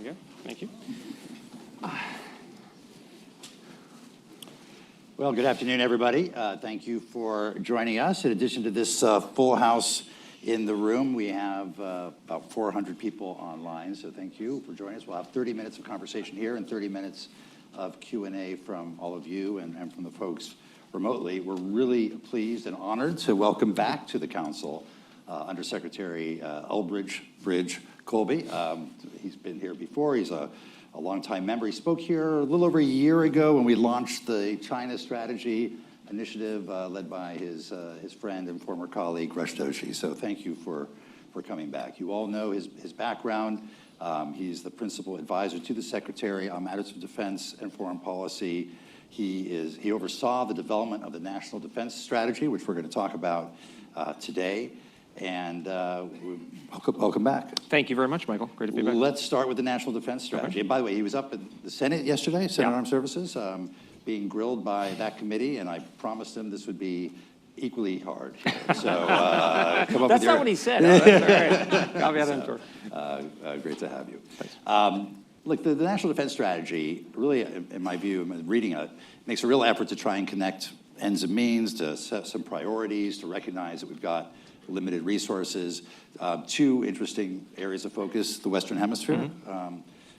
There you go. Thank you. Well, good afternoon, everybody. Thank you for joining us. In addition to this full house in the room, we have about 400 people online, so thank you for joining us. We'll have 30 minutes of conversation here and 30 minutes of Q&A from all of you and from the folks remotely. We're really pleased and honored to welcome back to the Council Undersecretary Elbridge Colby. He's been here before. He's a longtime member. He spoke here a little over a year ago when we launched the China Strategy Initiative led by his friend and former colleague, Rush Doshi. So thank you for coming back. You all know his background. He's the principal advisor to the Secretary on matters of defense and foreign policy. He oversaw the development of the National Defense Strategy, which we're going to talk about today. And welcome back. Thank you very much, Michael. Great to be back. Let's start with the National Defense Strategy. Okay. And by the way, he was up in the Senate yesterday, Senate Armed Services, being grilled by that committee, and I promised him this would be equally hard. So come up That's with not what he said. Oh, that's all right. Great to have you. Look, the National Defense Strategy, really, in my view, reading it, makes a real effort to try and connect ends and means, to set some priorities, to recognize that we've got limited resources. Two interesting areas of focus: the Western Hemisphere,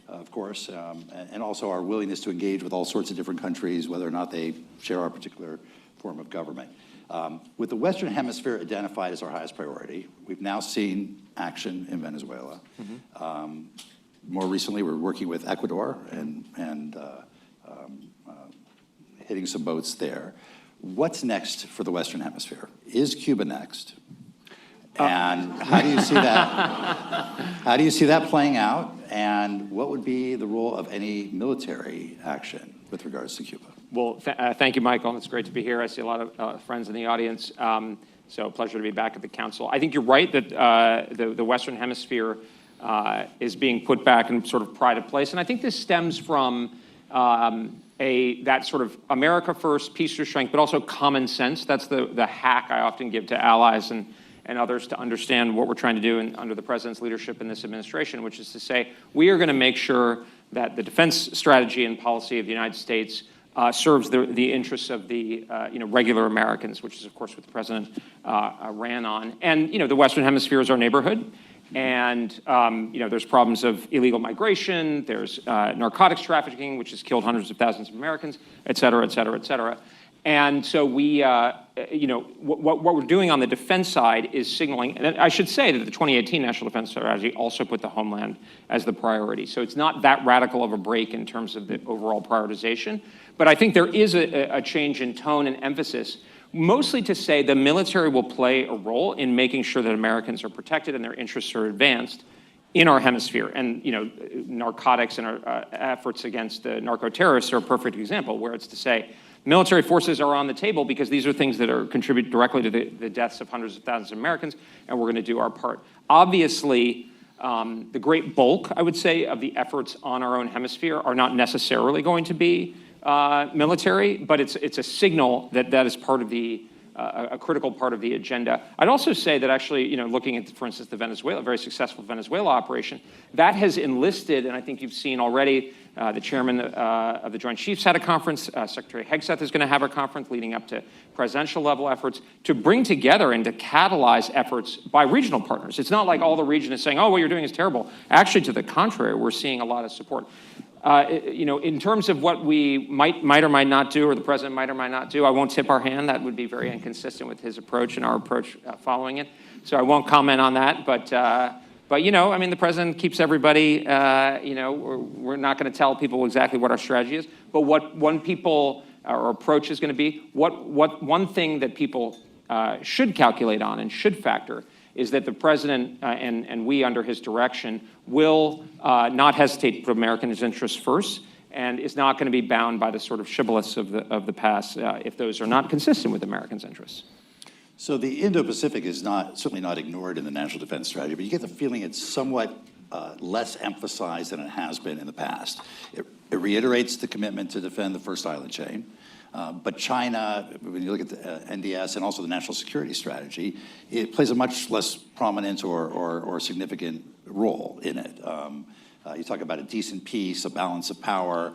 of course, and also our willingness to engage with all sorts of different countries, whether or not they share our particular form of government. With the Western Hemisphere identified as our highest priority, we've now seen action in Venezuela. More recently, we're working with Ecuador and hitting some boats there. What's next for the Western Hemisphere? Is Cuba next? And how do you see that? How do you see that playing out? And what would be the role of any military action with regards to Cuba? Well, thank you, Michael. It's great to be here. I see a lot of friends in the audience. So pleasure to be back at the Council. I think you're right that the Western Hemisphere is being put back in sort of pride of place. And I think this stems from that sort of America first, peace through strength, but also common sense. That's the hack I often give to allies and others to understand what we're trying to do under the president's leadership in this administration, which is to say we are going to make sure that the defense strategy and policy of the United States serves the interests of the regular Americans, which is, of course, what the president ran on. And, the Western Hemisphere is our neighborhood. And, there's problems of illegal migration. There's narcotics trafficking, which has killed hundreds of thousands of Americans, et cetera, et cetera, et cetera. And so we, what we're doing on the defense side is signaling, and I should say that the 2018 National Defense Strategy also put the homeland as the priority. So it's not that radical of a break in terms of the overall prioritization. But I think there is a change in tone and emphasis, mostly to say the military will play a role in making sure that Americans are protected and their interests are advanced in our hemisphere. And, narcotics and our efforts against the narco-terrorists are a perfect example, where it's to say, military forces are on the table because these are things that are contribute directly to the deaths of hundreds of thousands of Americans, and we're going to do our part. Obviously, the great bulk, I would say, of the efforts on our own hemisphere are not necessarily going to be military, but it's a signal that is part of a critical part of the agenda. I'd also say that actually, looking at, for instance, the very successful Venezuela operation, that has enlisted, and I think you've seen already, the chairman of the Joint Chiefs had a conference. Secretary Hegseth is going to have a conference leading up to presidential level efforts to bring together and to catalyze efforts by regional partners. It's not like all the region is saying, oh, what you're doing is terrible. Actually, to the contrary, we're seeing a lot of support. In terms of what we might or might not do, or the president might or might not do, I won't tip our hand. That would be very inconsistent with his approach and our approach following it. So I won't comment on that. But the president keeps everybody, we're not going to tell people exactly what our strategy is. But what our approach is going to be, one thing that people should calculate on and should factor is that the president and we, under his direction, will not hesitate to put Americans' interests first, and is not going to be bound by the sort of shibboleths of the past if those are not consistent with Americans' interests. So the Indo-Pacific is certainly not ignored in the National Defense Strategy, but you get the feeling it's somewhat less emphasized than it has been in the past. It reiterates the commitment to defend the first island chain. But China, when you look at the NDS and also the National Security Strategy, it plays a much less prominent or significant role in it. You talk about a decent peace, a balance of power.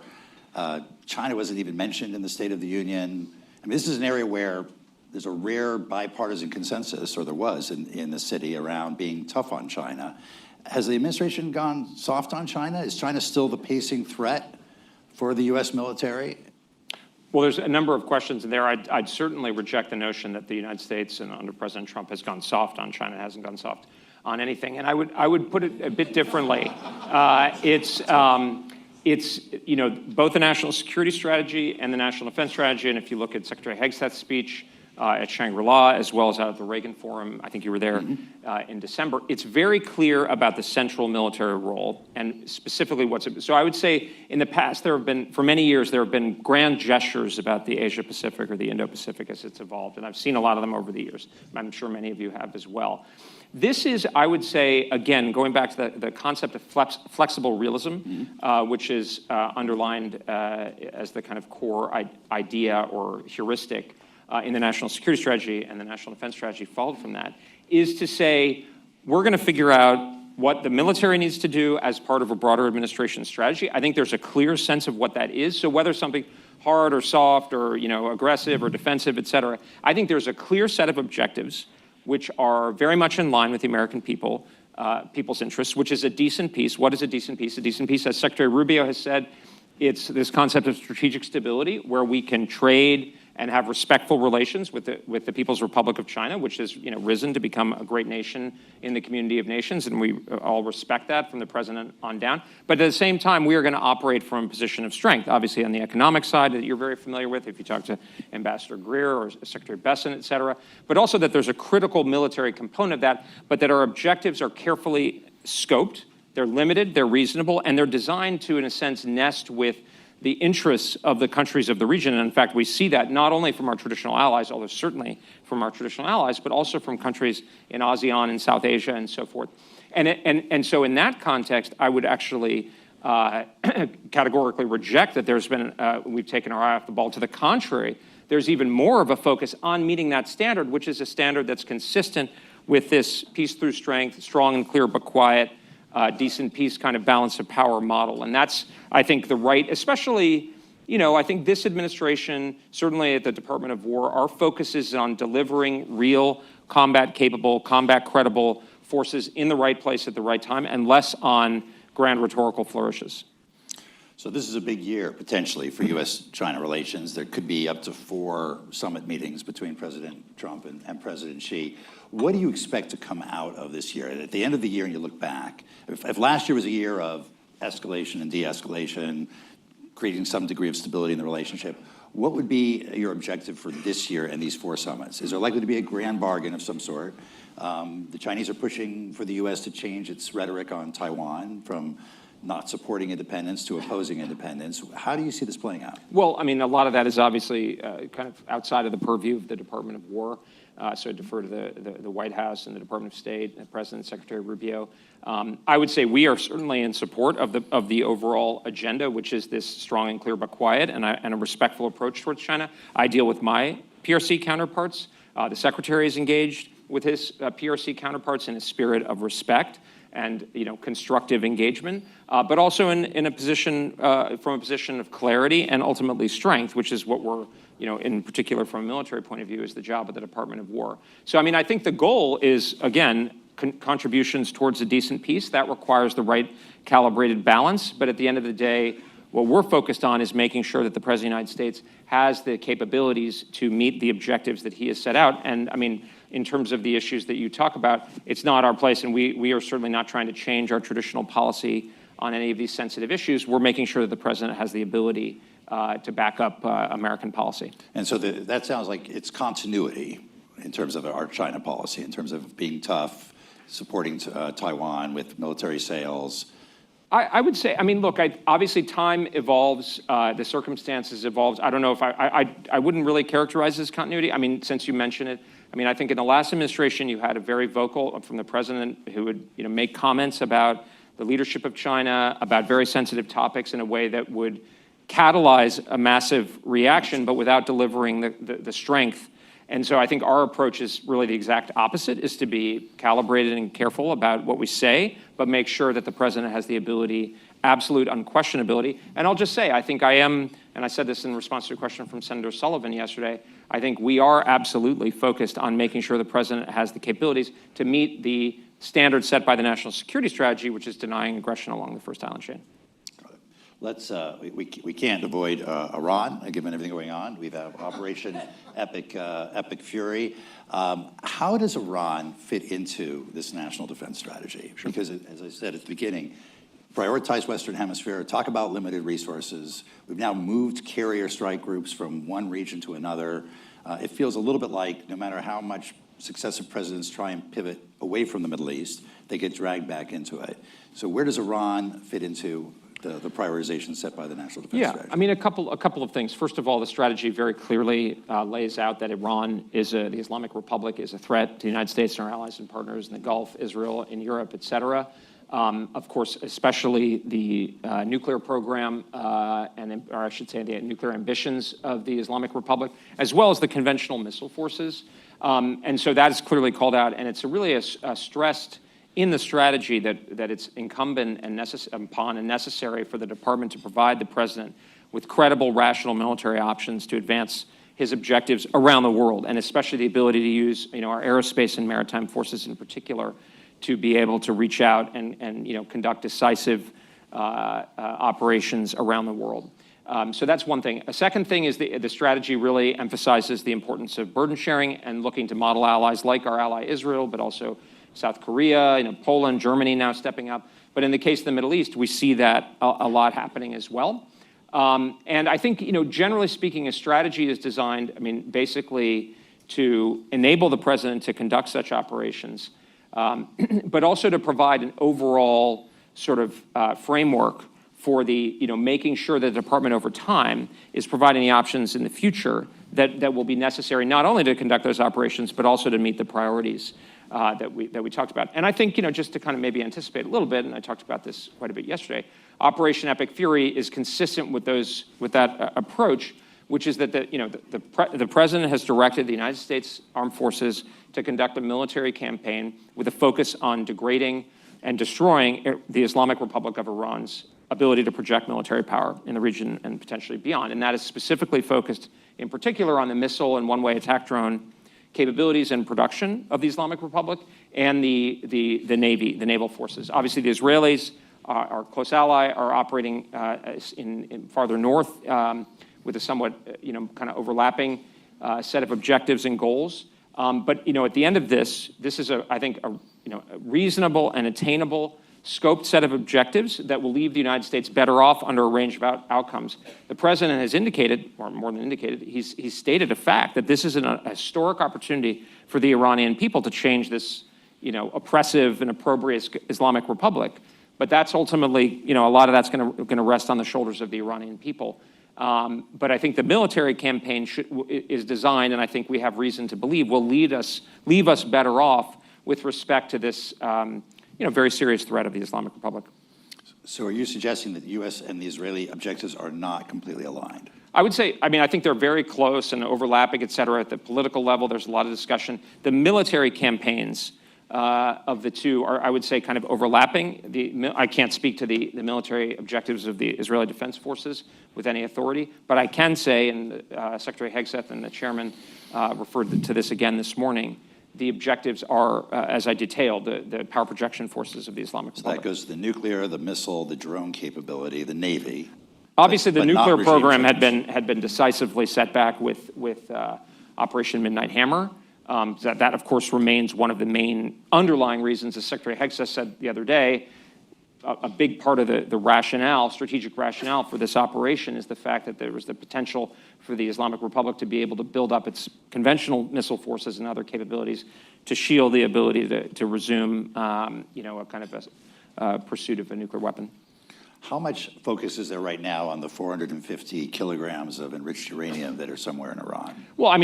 China wasn't even mentioned in the State of the Union. I mean, this is an area where there's a rare bipartisan consensus, or there was in the city, around being tough on China. Has the administration gone soft on China? Is China still the pacing threat for the U.S. military? Well, there's a number of questions in there. I'd certainly reject the notion that the United States and under President Trump has gone soft on China. It hasn't gone soft on anything. And I would put it a bit differently. It's both the national security strategy and the national defense strategy. And if you look at Secretary Hegseth's speech at Shangri-La, as well as out at the Reagan Forum, I think you were there in December, it's very clear about the central military role and specifically so I would say in the past for many years, there have been grand gestures about the Asia-Pacific or the Indo-Pacific as it's evolved, and I've seen a lot of them over the years. I'm sure many of you have as well. This is, I would say, again, going back to the concept of flexible realism, which is underlined as the kind of core idea or heuristic in the national security strategy and the national defense strategy followed from that, is to say, we're going to figure out what the military needs to do as part of a broader administration strategy. I think there's a clear sense of what that is. So whether something hard or soft or aggressive or defensive, et cetera, I think there's a clear set of objectives which are very much in line with the American people's interests, which is a decent peace. What is a decent peace? A decent peace, as Secretary Rubio has said, it's this concept of strategic stability where we can trade and have respectful relations with the People's Republic of China, which has risen to become a great nation in the community of nations, and we all respect that from the president on down. But at the same time, we are going to operate from a position of strength, obviously on the economic side that you're very familiar with if you talk to Ambassador Greer or Secretary Besson, et cetera, but also that there's a critical military component of that, but that our objectives are carefully scoped, they're limited, they're reasonable, and they're designed to, in a sense, nest with the interests of the countries of the region. And in fact, we see that not only from our traditional allies, although certainly from our traditional allies, but also from countries in ASEAN and South Asia and so forth. And so in that context, I would actually categorically reject that we've taken our eye off the ball. To the contrary, there's even more of a focus on meeting that standard, which is a standard that's consistent with this peace through strength, strong and clear but quiet, decent peace kind of balance of power model. And that's, I think, the right, especially, I think this administration, certainly at the Department of War, our focus is on delivering real combat-capable, combat-credible forces in the right place at the right time, and less on grand rhetorical flourishes. So this is a big year, potentially, for U.S.-China relations. There could be up to 4 summit meetings between President Trump and President Xi. What do you expect to come out of this year? At the end of the year, and you look back, if last year was a year of escalation and de-escalation, creating some degree of stability in the relationship, what would be your objective for this year and these 4 summits? Is there likely to be a grand bargain of some sort? The Chinese are pushing for the U.S. to change its rhetoric on Taiwan from not supporting independence to opposing independence. How do you see this playing out? Well, I mean, a lot of that is obviously kind of outside of the purview of the Department of War. So I defer to the White House and the Department of State, the President, Secretary Rubio. I would say we are certainly in support of the overall agenda, which is this strong and clear but quiet and a respectful approach towards China. I deal with my PRC counterparts. The Secretary is engaged with his PRC counterparts in a spirit of respect and constructive engagement, but also in a position from a position of clarity and ultimately strength, which is what we're in particular from a military point of view is the job of the Department of War. So I mean, I think the goal is again contributions towards a decent peace. That requires the right calibrated balance, but at the end of the day, what we're focused on is making sure that the President of the United States has the capabilities to meet the objectives that he has set out. And I mean, in terms of the issues that you talk about, it's not our place, and we are certainly not trying to change our traditional policy on any of these sensitive issues. We're making sure that the President has the ability to back up American policy. And so that sounds like it's continuity in terms of our China policy, in terms of being tough, supporting Taiwan with military sales. I would say, I mean, look, obviously time evolves, the circumstances evolve. I don't know if I wouldn't really characterize this continuity. I mean, since you mentioned it, I mean, I think in the last administration, you had a very vocal from the president who would, make comments about the leadership of China, about very sensitive topics in a way that would catalyze a massive reaction, but without delivering the strength And so I think our approach is really the exact opposite, is to be calibrated and careful about what we say, but make sure that the president has the ability, absolute unquestionability. And I'll just say, I think I am, and I said this in response to a question from Senator Sullivan yesterday, I think we are absolutely focused on making sure the president has the capabilities to meet the standards set by the national security strategy, which is denying aggression along the First Island chain. Let's, we can't avoid Iran, given everything going on. We have Operation Epic Fury. How does Iran fit into this national defense strategy? Because, as I said at the beginning, prioritize Western Hemisphere, talk about limited resources. We've now moved carrier strike groups from one region to another. It feels a little bit like no matter how much successive presidents try and pivot away from the Middle East, they get dragged back into it. So where does Iran fit into the prioritization set by the national defense strategy? I mean, a couple of things. First of all, the strategy very clearly lays out that Iran is the Islamic Republic is a threat to the United States and our allies and partners in the Gulf, Israel, in Europe, et cetera. Of course, especially the nuclear program, or I should say the nuclear ambitions of the Islamic Republic, as well as the conventional missile forces. And so that is clearly called out, and it's really stressed in the strategy that it's incumbent and necessary for the department to provide the president with credible, rational military options to advance his objectives around the world, and especially the ability to use, our aerospace and maritime forces in particular to be able to reach out and conduct decisive operations around the world. So that's one thing. A second thing is the strategy really emphasizes the importance of burden sharing and looking to model allies like our ally Israel, but also South Korea, Poland, Germany now stepping up. But in the case of the Middle East, we see that a lot happening as well. And I think, generally speaking, a strategy is designed, basically to enable the president to conduct such operations, but also to provide an overall sort of framework for the, making sure that the department over time is providing the options in the future that will be necessary not only to conduct those operations, but also to meet the priorities that we talked about. And I think, just to kind of maybe anticipate a little bit, and I talked about this quite a bit yesterday, Operation Epic Fury is consistent with that approach, which is that the president has directed the United States Armed Forces to conduct a military campaign with a focus on degrading and destroying the Islamic Republic of Iran's ability to project military power in the region and potentially beyond. And that is specifically focused in particular on the missile and one-way attack drone capabilities and production of the Islamic Republic and the Navy, the naval forces. Obviously, the Israelis, our close ally, are operating in farther north with a somewhat, kind of overlapping set of objectives and goals. But, at the end of this is, I think, a reasonable and attainable scoped set of objectives that will leave the United States better off under a range of outcomes. The president has indicated, or more than indicated, he's stated a fact that this is a historic opportunity for the Iranian people to change this, oppressive and opprobrious Islamic Republic. But that's ultimately, a lot of that's going to rest on the shoulders of the Iranian people. But I think the military campaign is designed, and I think we have reason to believe will leave us better off with respect to this, very serious threat of the Islamic Republic. So are you suggesting that the U.S. and the Israeli objectives are not completely aligned? I would say, I think they're very close and overlapping, et cetera. At the political level, there's a lot of discussion. The military campaigns of the two are, I would say, kind of overlapping. I can't speak to the military objectives of the Israeli Defense Forces with any authority, but I can say, and Secretary Hegseth and the chairman referred to this again this morning, the objectives are, as I detailed, the power projection forces of the Islamic Republic. So that goes to the nuclear, the missile, the drone capability, the Navy. Obviously, the nuclear program had been decisively set back with Operation Midnight Hammer. That, of course, remains one of the main underlying reasons, as Secretary Hegseth said the other day. A big part of the rationale, strategic rationale for this operation is the fact that there was the potential for the Islamic Republic to be able to build up its conventional missile forces and other capabilities to shield the ability to resume, a kind of a pursuit of a nuclear weapon. How much focus is there right now on the 450 kilograms of enriched uranium that are somewhere in Iran? Well,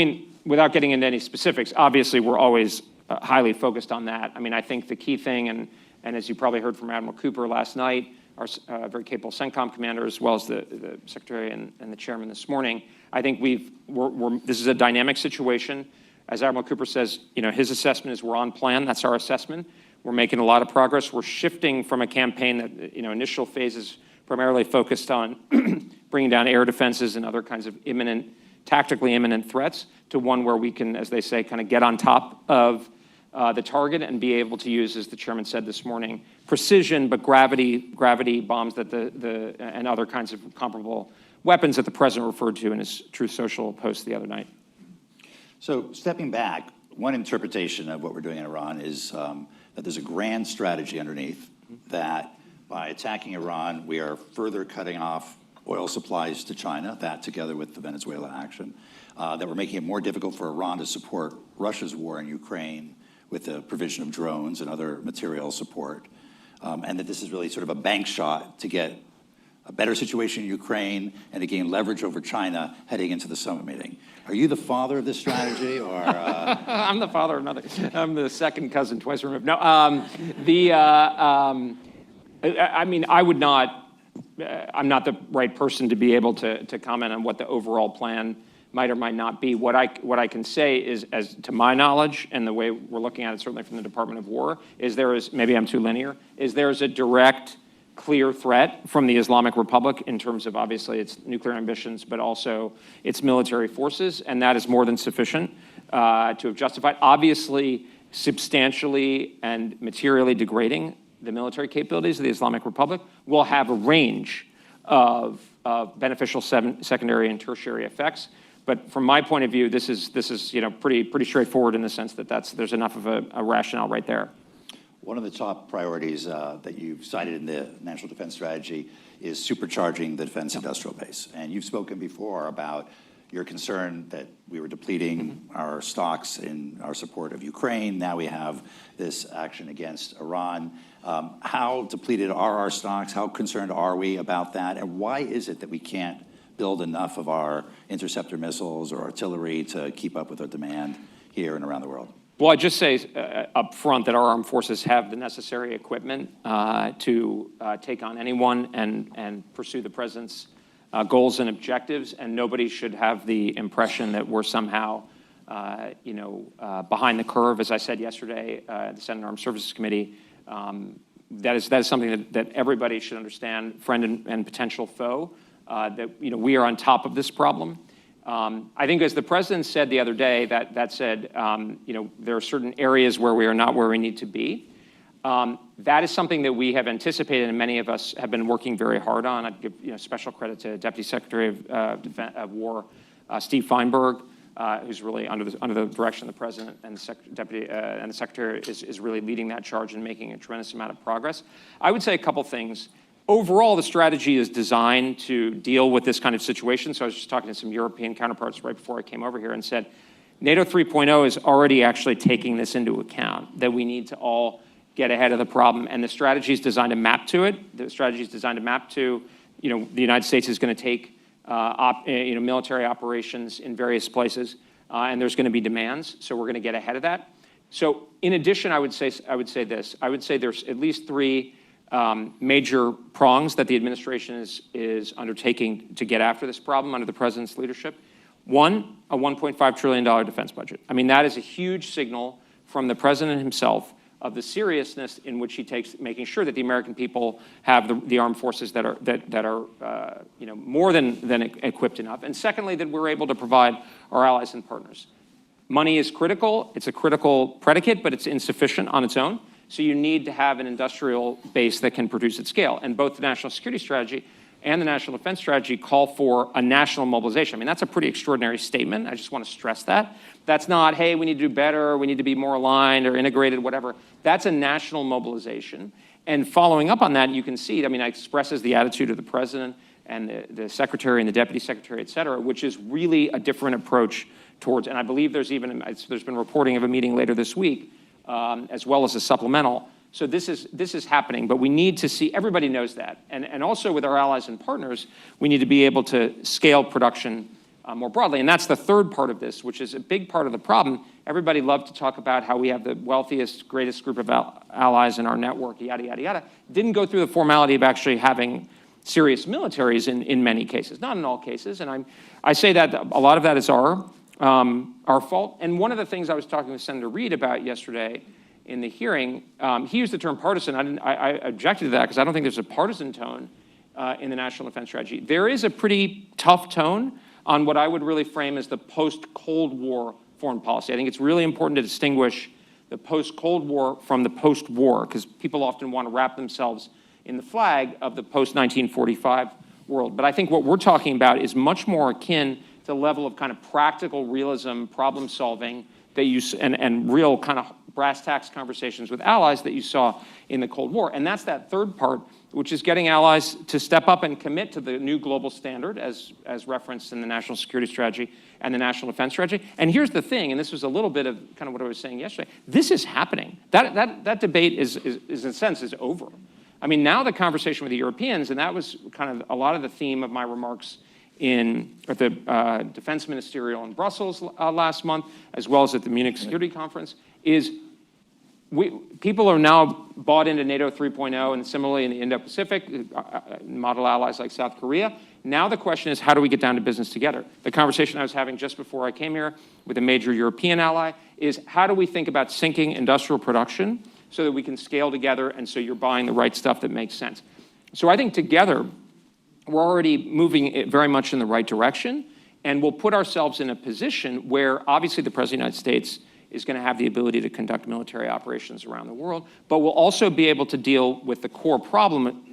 without getting into any specifics, obviously we're always highly focused on that. I think the key thing, and as you probably heard from Admiral Cooper last night, our very capable CENTCOM commander, as well as the Secretary and the Chairman this morning, I think this is a dynamic situation. as Admiral Cooper says, his assessment is we're on plan. That's our assessment. We're making a lot of progress. We're shifting from a campaign that, initial phases primarily focused on bringing down air defenses and other kinds of tactically imminent threats, to one where we can, as they say, kind of get on top of the target and be able to use, as the chairman said this morning, precision but gravity bombs and other kinds of comparable weapons that the president referred to in his Truth Social post the other night. So stepping back, one interpretation of what we're doing in Iran is that there's a grand strategy underneath, that by attacking Iran, we are further cutting off oil supplies to China, that together with the Venezuela action, that we're making it more difficult for Iran to support Russia's war in Ukraine with the provision of drones and other material support, and that this is really sort of a bank shot to get a better situation in Ukraine and to gain leverage over China heading into the summit meeting. Are you the father of this strategy, or? I'm the father of another. I'm the second cousin twice removed. No, I mean, I would not, I'm not the right person to be able to comment on what the overall plan might or might not be. What I can say is, as to my knowledge, and the way we're looking at it, certainly from the Department of War, is maybe I'm too linear, there's a direct, clear threat from the Islamic Republic in terms of obviously its nuclear ambitions, but also its military forces, and that is more than sufficient to have justified. Obviously, substantially and materially degrading the military capabilities of the Islamic Republic will have a range of beneficial secondary and tertiary effects. But from my point of view, this is pretty straightforward in the sense that there's enough of a rationale right there. One of the top priorities that you've cited in the National Defense Strategy is supercharging the defense industrial base. And you've spoken before about your concern that we were depleting our stocks in our support of Ukraine. Now we have this action against Iran. How depleted are our stocks? How concerned are we about that? And why is it that we can't build enough of our interceptor missiles or artillery to keep up with our demand here and around the world? Well, I'd just say up front that our armed forces have the necessary equipment to take on anyone and pursue the president's goals and objectives, and nobody should have the impression that we're somehow, behind the curve. As I said yesterday at the Senate Armed Services Committee, that is something that everybody should understand, friend and potential foe, that we are on top of this problem. I think, as the president said the other day, that said, there are certain areas where we are not where we need to be. That is something that we have anticipated, and many of us have been working very hard on. I'd give special credit to Deputy Secretary of War Steve Feinberg, who's really under the direction of the president, and the secretary is really leading that charge and making a tremendous amount of progress. I would say a couple things. Overall, the strategy is designed to deal with this kind of situation. So I was just talking to some European counterparts right before I came over here and said, NATO 3.0 is already actually taking this into account, that we need to all get ahead of the problem. And the strategy is designed to map to it. The strategy is designed to map to, the United States is going to take military operations in various places, and there's going to be demands. So we're going to get ahead of that. So in addition, I would say this. I would say there's at least three major prongs that the administration is undertaking to get after this problem under the president's leadership. One, a $1.5 trillion defense budget. I mean, that is a huge signal from the president himself of the seriousness in which he takes making sure that the American people have the armed forces that are more than equipped enough. And secondly, that we're able to provide our allies and partners. Money is critical. It's a critical predicate, but it's insufficient on its own. So you need to have an industrial base that can produce at scale. And both the National Security Strategy and the National Defense Strategy call for a national mobilization. I mean, that's a pretty extraordinary statement. I just want to stress that. That's not, hey, we need to do better, we need to be more aligned or integrated, whatever. That's a national mobilization. And following up on that, you can see, I mean, it expresses the attitude of the president and the secretary and the deputy secretary, et cetera, which is really a different approach towards, and I believe there's been reporting of a meeting later this week, as well as a supplemental. So this is happening, but we need to see, everybody knows that. And also with our allies and partners, we need to be able to scale production more broadly. And that's the third part of this, which is a big part of the problem. Everybody loved to talk about how we have the wealthiest, greatest group of allies in our network, yada, yada, yada. Didn't go through the formality of actually having serious militaries in many cases, not in all cases. And I say that a lot of that is our our fault. And one of the things I was talking with Senator Reid about yesterday in the hearing, he used the term partisan. I objected to that because I don't think there's a partisan tone in the National Defense Strategy. There is a pretty tough tone on what I would really frame as the post-Cold War foreign policy. I think it's really important to distinguish the post-Cold War from the post-war, because people often want to wrap themselves in the flag of the post-1945 world. But I think what we're talking about is much more akin to the level of kind of practical realism, problem solving that you, and real kind of brass tacks conversations with allies that you saw in the Cold War. And that's that third part, which is getting allies to step up and commit to the new global standard as referenced in the National Security Strategy and the National Defense Strategy. And here's the thing, and this was a little bit of kind of what I was saying yesterday, this is happening. That debate is in a sense, is over. I mean, now the conversation with the Europeans, and that was kind of a lot of the theme of my remarks at the Defense Ministerial in Brussels last month, as well as at the Munich Security Conference, is people are now bought into NATO 3.0, and similarly in the Indo-Pacific, model allies like South Korea. Now the question is, how do we get down to business together? The conversation I was having just before I came here with a major European ally is, how do we think about syncing industrial production so that we can scale together and so you're buying the right stuff that makes sense? So I think together, we're already moving very much in the right direction, and we'll put ourselves in a position where obviously the President of the United States is going to have the ability to conduct military operations around the world, but we'll also be able to deal with the core problem,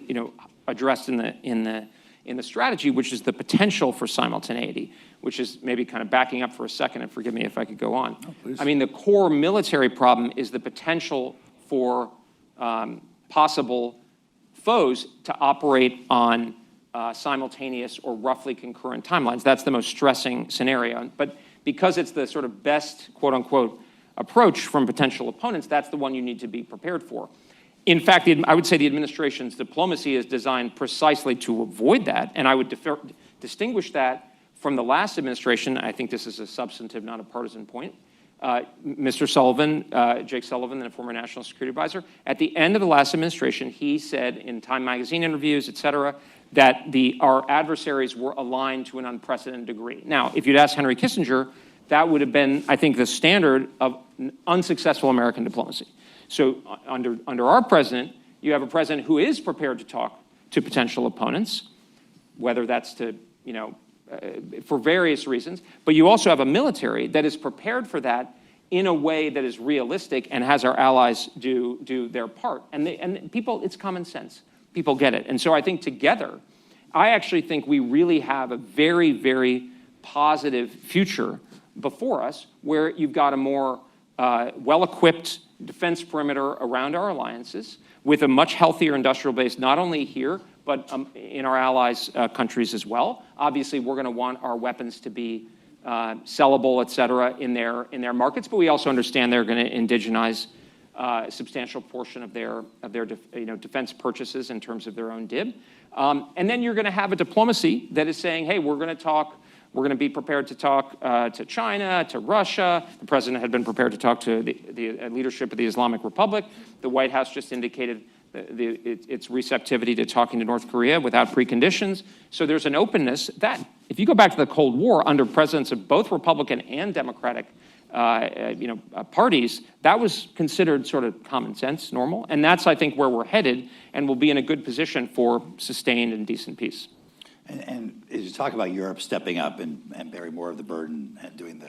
addressed in the strategy, which is the potential for simultaneity, which is maybe kind of backing up for a second, and forgive me if I could go on. Oh, I mean, the core military problem is the potential for possible foes to operate on simultaneous or roughly concurrent timelines. That's the most stressing scenario. But because it's the sort of best, quote unquote, approach from potential opponents, that's the one you need to be prepared for. In fact, I would say the administration's diplomacy is designed precisely to avoid that, and I would distinguish that from the last administration. I think this is a substantive, not a partisan point. Mr. Sullivan, Jake Sullivan, the former National Security Advisor, at the end of the last administration, he said in Time magazine interviews, et cetera, that our adversaries were aligned to an unprecedented degree. Now, if you'd asked Henry Kissinger, that would have been, I think, the standard of unsuccessful American diplomacy. So under our president, you have a president who is prepared to talk to potential opponents, whether that's to, for various reasons, but you also have a military that is prepared for that in a way that is realistic and has our allies do their part. And people, it's common sense. People get it. And so I think together, I actually think we really have a very, very positive future before us where you've got a more well-equipped defense perimeter around our alliances with a much healthier industrial base, not only here, but in our allies' countries as well. Obviously, we're going to want our weapons to be sellable, et cetera, in their markets, but we also understand they're going to indigenize a substantial portion of their defense purchases in terms of their own DIB. And then you're going to have a diplomacy that is saying, hey, we're going to be prepared to talk to China, to Russia. The president had been prepared to talk to the leadership of the Islamic Republic. The White House just indicated its receptivity to talking to North Korea without preconditions. So there's an openness that, if you go back to the Cold War under presidents of both Republican and Democratic parties, that was considered sort of common sense, normal. And that's, I think, where we're headed, and we'll be in a good position for sustained and decent peace. And as you talk about Europe stepping up and bearing more of the burden and doing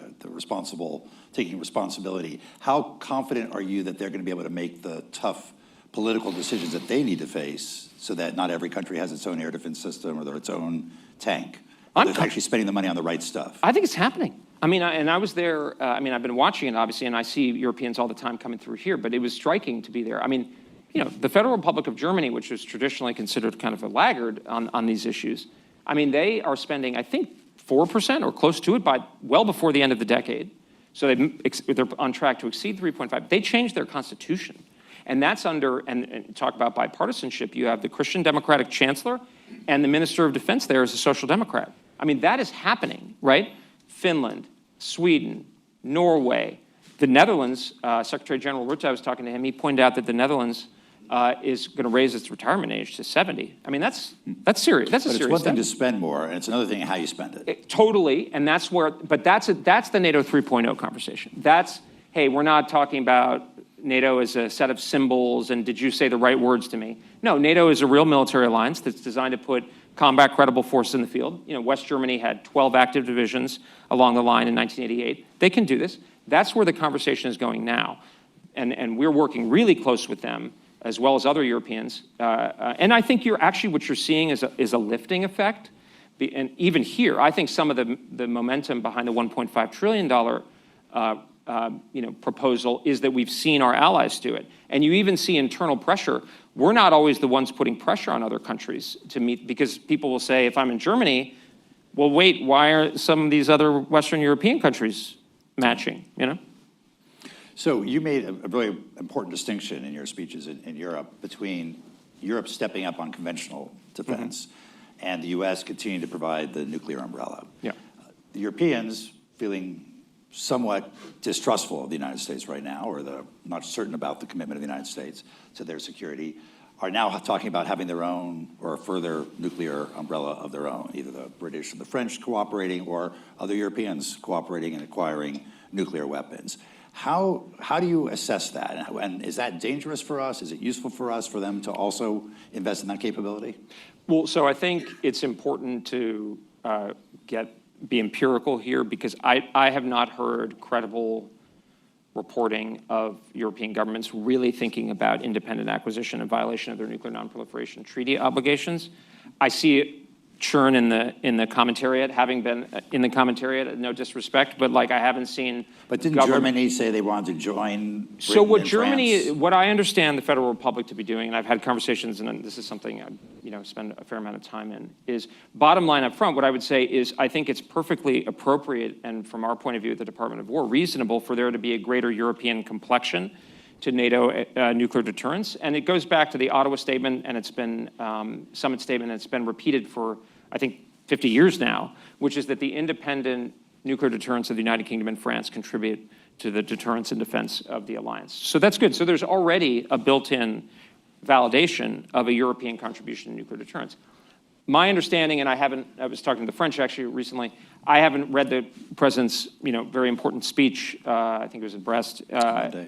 taking responsibility, how confident are you that they're going to be able to make the tough political decisions that they need to face so that not every country has its own air defense system or its own tank? They're actually spending the money on the right stuff. I think it's happening. I mean, and I was there, I've been watching it, obviously, and I see Europeans all the time coming through here, but it was striking to be there. I mean, the Federal Republic of Germany, which was traditionally considered kind of a laggard on these issues, I mean, they are spending, I think, 4% or close to it by well before the end of the decade. So they're on track to exceed 3.5. They changed their constitution. And that's and talk about bipartisanship, you have the Christian Democratic Chancellor and the Minister of Defense there is a Social Democrat. I mean, that is happening, right? Finland, Sweden, Norway, the Netherlands, Secretary General Rutte, I was talking to him, he pointed out that the Netherlands is going to raise its retirement age to 70. I mean, that's serious. That's a But serious it's one thing step. to spend more, and it's another thing how you spend it. Totally, and that's where, but that's the NATO 3.0 conversation. That's, hey, we're not talking about NATO as a set of symbols and did you say the right words to me? No, NATO is a real military alliance that's designed to put combat credible force in the field. You know, West Germany had 12 active divisions along the line in 1988. They can do this. That's where the conversation is going now. And we're working really close with them, as well as other Europeans. And I think what you're seeing is a lifting effect. And even here, I think some of the momentum behind the $1.5 trillion proposal is that we've seen our allies do it. And you even see internal pressure. We're not always the ones putting pressure on other countries to meet, because people will say, if I'm in Germany, well, wait, why are some of these other Western European countries matching, you know? So you made a really important distinction in your speeches in Europe between Europe stepping up on conventional defense and the U.S. continuing to provide the nuclear umbrella. Yeah. The Europeans feeling somewhat distrustful of the United States right now, or not certain about the commitment of the United States to their security, are now talking about having their own or a further nuclear umbrella of their own, either the British and the French cooperating or other Europeans cooperating and acquiring nuclear weapons. How do you assess that? And is that dangerous for us? Is it useful for us for them to also invest in that capability? Well, so I think it's important to be empirical here, because I have not heard credible reporting of European governments really thinking about independent acquisition in violation of their nuclear nonproliferation treaty obligations. I see it churn in the commentariat, having been in the commentariat, no disrespect, but like I haven't seen. But didn't Germany say they wanted to join Britain So what and Germany, France? what I understand the Federal Republic to be doing, and I've had conversations, and this is something I spend a fair amount of time in, is bottom line up front, what I would say is I think it's perfectly appropriate, and from our point of view at the Department of War, reasonable for there to be a greater European complexion to NATO nuclear deterrence. And it goes back to the Ottawa Statement, and it's been Summit Statement, and it's been repeated for, I think, 50 years now, which is that the independent nuclear deterrence of the United Kingdom and France contribute to the deterrence and defense of the alliance. So that's good. So there's already a built-in validation of a European contribution to nuclear deterrence. My understanding, and I was talking to the French actually recently, I haven't read the president's very important speech, I think it was in Brest,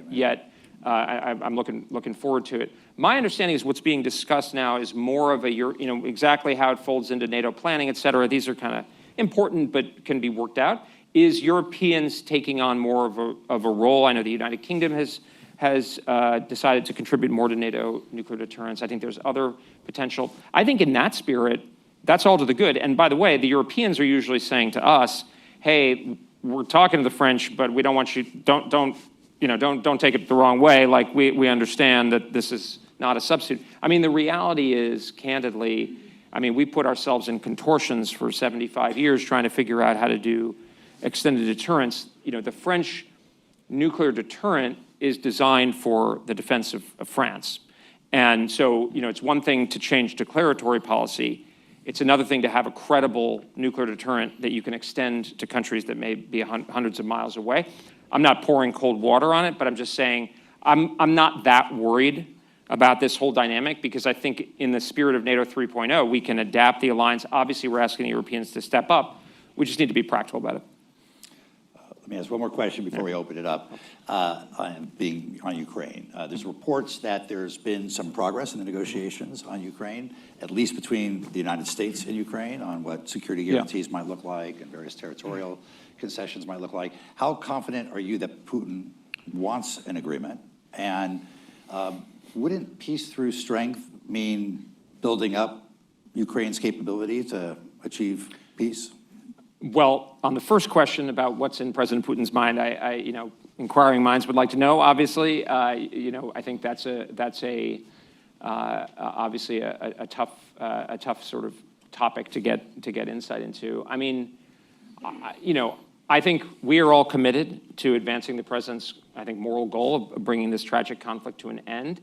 yet. I'm looking forward to it. My understanding is what's being discussed now is more of exactly how it folds into NATO planning, et cetera. These are kind of important, but can be worked out. Is Europeans taking on more of a role? I know the United Kingdom has decided to contribute more to NATO nuclear deterrence. I think there's other potential. I think in that spirit, that's all to the good. And by the way, the Europeans are usually saying to us, hey, we're talking to the French, but we don't want you, don't take it the wrong way. Like we understand that this is not a substitute. I mean, the reality is, candidly, we put ourselves in contortions for 75 years trying to figure out how to do extended deterrence. The French nuclear deterrent is designed for the defense of France. And so, it's one thing to change declaratory policy. It's another thing to have a credible nuclear deterrent that you can extend to countries that may be hundreds of miles away. I'm not pouring cold water on it, but I'm just saying I'm not that worried about this whole dynamic, because I think in the spirit of NATO 3.0, we can adapt the alliance. Obviously, we're asking the Europeans to step up. We just need to be practical about it. Let me ask one more question before we open it up. On Ukraine, there's reports that there's been some progress in the negotiations on Ukraine, at least between the United States and Ukraine, on what security guarantees might look like and various territorial concessions might look like. How confident are you that Putin wants an agreement? And wouldn't peace through strength mean building up Ukraine's capability to achieve peace? Well, on the first question about what's in President Putin's mind, inquiring minds would like to know. Obviously, I think that's obviously a tough sort of topic to get insight into. I think we are all committed to advancing the president's, moral goal of bringing this tragic conflict to an end.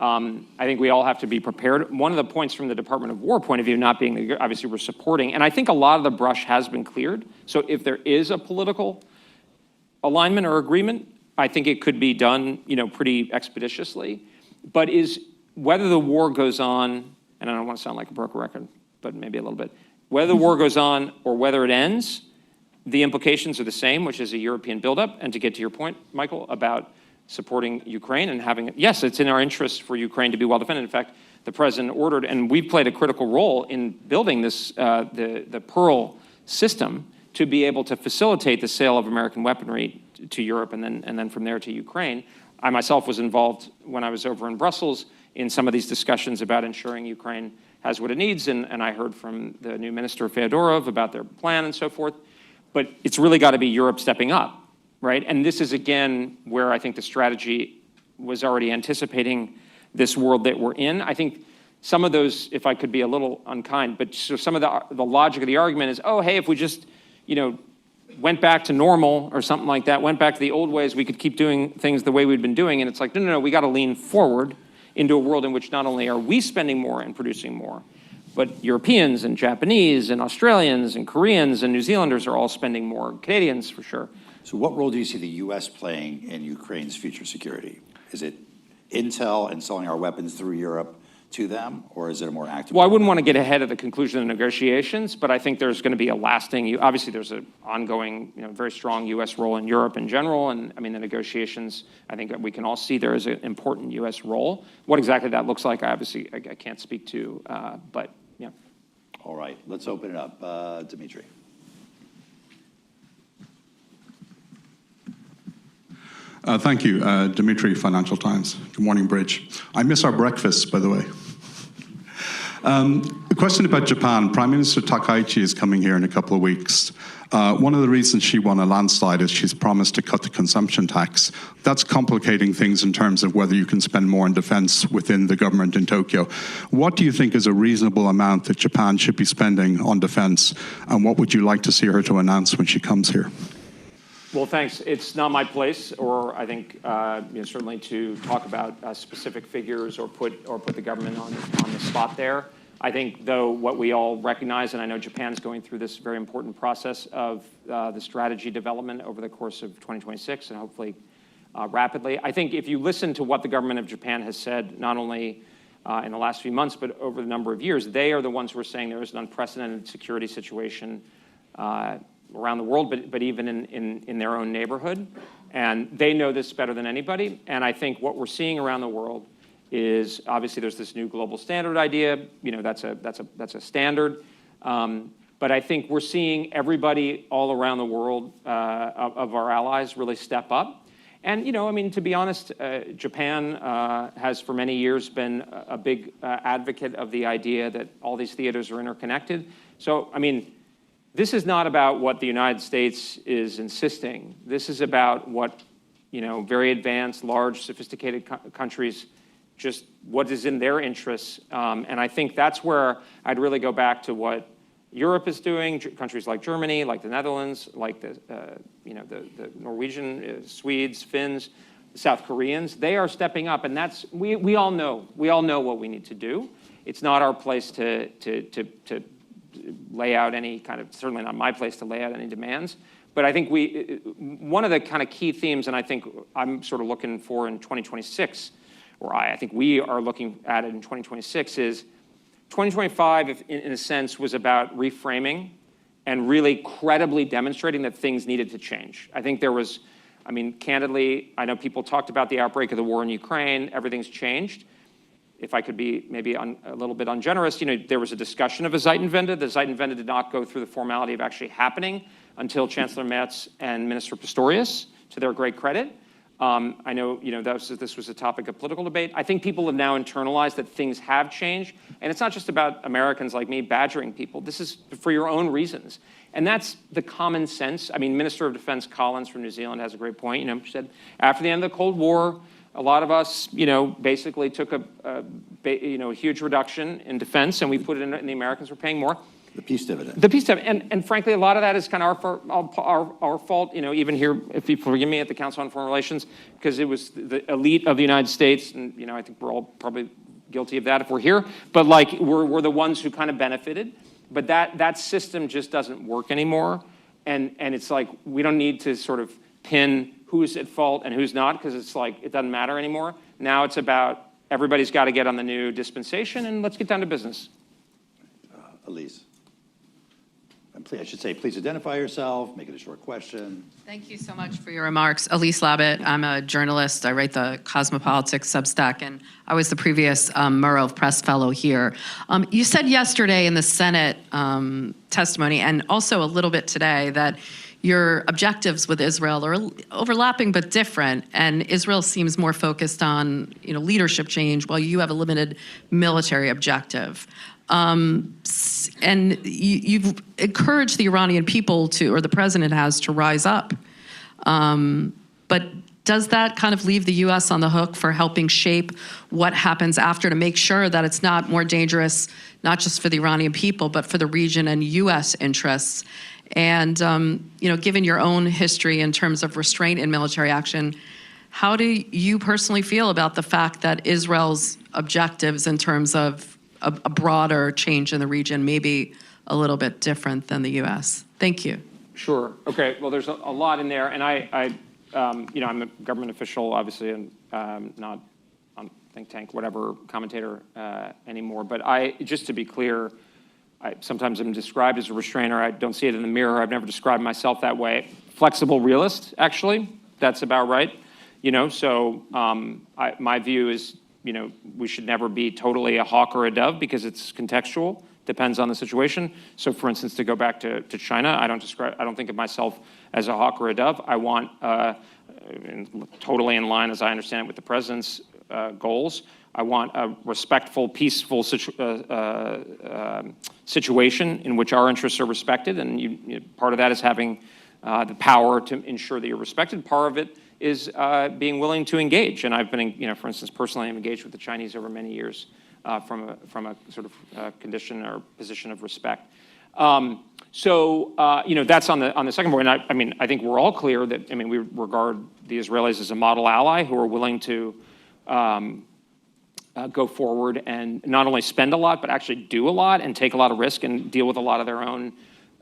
I think we all have to be prepared. One of the points from the Department of War point of view, not being, obviously we're supporting, and I think a lot of the brush has been cleared. So if there is a political alignment or agreement, I think it could be done, pretty expeditiously. But is whether the war goes on, and I don't want to sound like a broken record, but maybe a little bit, whether the war goes on or whether it ends, the implications are the same, which is a European buildup. And to get to your point, Michael, about supporting Ukraine and having, yes, it's in our interest for Ukraine to be well defended. In fact, the president ordered, and we've played a critical role in building this, the Pearl system to be able to facilitate the sale of American weaponry to Europe and then from there to Ukraine. I myself was involved when I was over in Brussels in some of these discussions about ensuring Ukraine has what it needs, and I heard from the new minister, Fyodorov, about their plan and so forth. But it's really got to be Europe stepping up, right? And this is, again, where I think the strategy was already anticipating this world that we're in. I think some of those, if I could be a little unkind, but so some of the logic of the argument is, oh, hey, if we just, went back to normal or something like that, went back to the old ways, we could keep doing things the way we'd been doing. And it's like, no, we got to lean forward into a world in which not only are we spending more and producing more, but Europeans and Japanese and Australians and Koreans and New Zealanders are all spending more, Canadians for sure. So what role do you see the U.S. playing in Ukraine's future security? Is it intel and selling our weapons through Europe to them, or is it a more active? Well, I wouldn't want to get ahead of the conclusion of the negotiations, but I think there's going to be a lasting, obviously there's an ongoing, very strong U.S. role in Europe in general, and I mean the negotiations, I think that we can all see there is an important U.S. role. What exactly that looks like, I can't speak to, but yeah. All right, let's open it up. Dimitri. Thank you, Dimitri, Financial Times. Good morning, Bridge. I miss our breakfasts, by the way. A question about Japan. Prime Minister Takaichi is coming here in a couple of weeks. One of the reasons she won a landslide is she's promised to cut the consumption tax. That's complicating things in terms of whether you can spend more on defense within the government in Tokyo. What do you think is a reasonable amount that Japan should be spending on defense, and what would you like to see her to announce when she comes here? Well, thanks. It's not my place, or I think certainly to talk about specific figures or put the government on the spot there. I think, though, what we all recognize, and I know Japan's going through this very important process of the strategy development over the course of 2026, and hopefully rapidly. I think if you listen to what the government of Japan has said, not only in the last few months, but over the number of years, they are the ones who are saying there is an unprecedented security situation around the world, but even in their own neighborhood. And they know this better than anybody. And I think what we're seeing around the world is, obviously there's this new global standard idea, that's a standard. But I think we're seeing everybody all around the world of our allies really step up. And, to be honest, Japan has for many years been a big advocate of the idea that all these theaters are interconnected. So, this is not about what the United States is insisting. This is about what, very advanced, large, sophisticated countries, just what is in their interests. And I think that's where I'd really go back to what Europe is doing, countries like Germany, like the Netherlands, like the Norwegian, Swedes, Finns, South Koreans. They are stepping up, and that's, we all know what we need to do. It's not our place to lay out any kind of, certainly not my place to lay out any demands. But I think one of the kind of key themes, and I think I'm sort of looking for in 2026, or I think we are looking at it in 2026, is 2025, in a sense, was about reframing and really credibly demonstrating that things needed to change. I think there was, candidly, I know people talked about the outbreak of the war in Ukraine, everything's changed. If I could be maybe a little bit ungenerous, there was a discussion of a Zeitenwende. The Zeitenwende did not go through the formality of actually happening until Chancellor Merz and Minister Pistorius, to their great credit. I know, this was a topic of political debate. I think people have now internalized that things have changed, and it's not just about Americans like me badgering people. This is for your own reasons, and that's the common sense. Minister of Defense Collins from New Zealand has a great point. She said after the end of the Cold War, a lot of us, basically took a huge reduction in defense, and we put it in, and the Americans were paying more. The peace dividend. The peace dividend, and frankly, a lot of that is kind of our fault. Even here, if you forgive me, at the Council on Foreign Relations, because it was the elite of the United States, and I think we're all probably guilty of that if we're here. But we're the ones who kind of benefited. But that system just doesn't work anymore, and it's like we don't need to sort of pin who's at fault and who's not, because it's like it doesn't matter anymore. Now it's about everybody's got to get on the new dispensation, and let's get down to business. Elise. And please, I should say, please identify yourself, make it a short question. Thank you so much for your remarks. Elise Labott, I'm a journalist. I write the Cosmopolitics Substack, and I was the previous Murrow Press Fellow here. You said yesterday in the Senate testimony, and also a little bit today, that your objectives with Israel are overlapping but different, and Israel seems more focused on, leadership change, while you have a limited military objective. And you've encouraged the Iranian people to, or the president has, to rise up. But does that kind of leave the U.S. on the hook for helping shape what happens after, to make sure that it's not more dangerous, not just for the Iranian people, but for the region and U.S. interests? And, given your own history in terms of restraint in military action, how do you personally feel about the fact that Israel's objectives in terms of a broader change in the region may be a little bit different than the U.S.? Thank you. Sure. Okay. Well, there's a lot in there, and I'm a government official, obviously, and not on think tank, whatever, commentator anymore. But just to be clear, sometimes I'm described as a restrainer. I don't see it in the mirror. I've never described myself that way. Flexible realist, actually. That's about right. So my view is, we should never be totally a hawk or a dove, because it's contextual, depends on the situation. So, for instance, to go back to China, I don't think of myself as a hawk or a dove. I want, totally in line, as I understand it, with the president's goals, I want a respectful, peaceful situation in which our interests are respected, and part of that is having the power to ensure that you're respected. Part of it is being willing to engage. And I've been, for instance, personally, I'm engaged with the Chinese over many years from a sort of condition or position of respect. So that's on the second point. And I think we're all clear that, we regard the Israelis as a model ally who are willing to go forward and not only spend a lot, but actually do a lot and take a lot of risk and deal with a lot of their own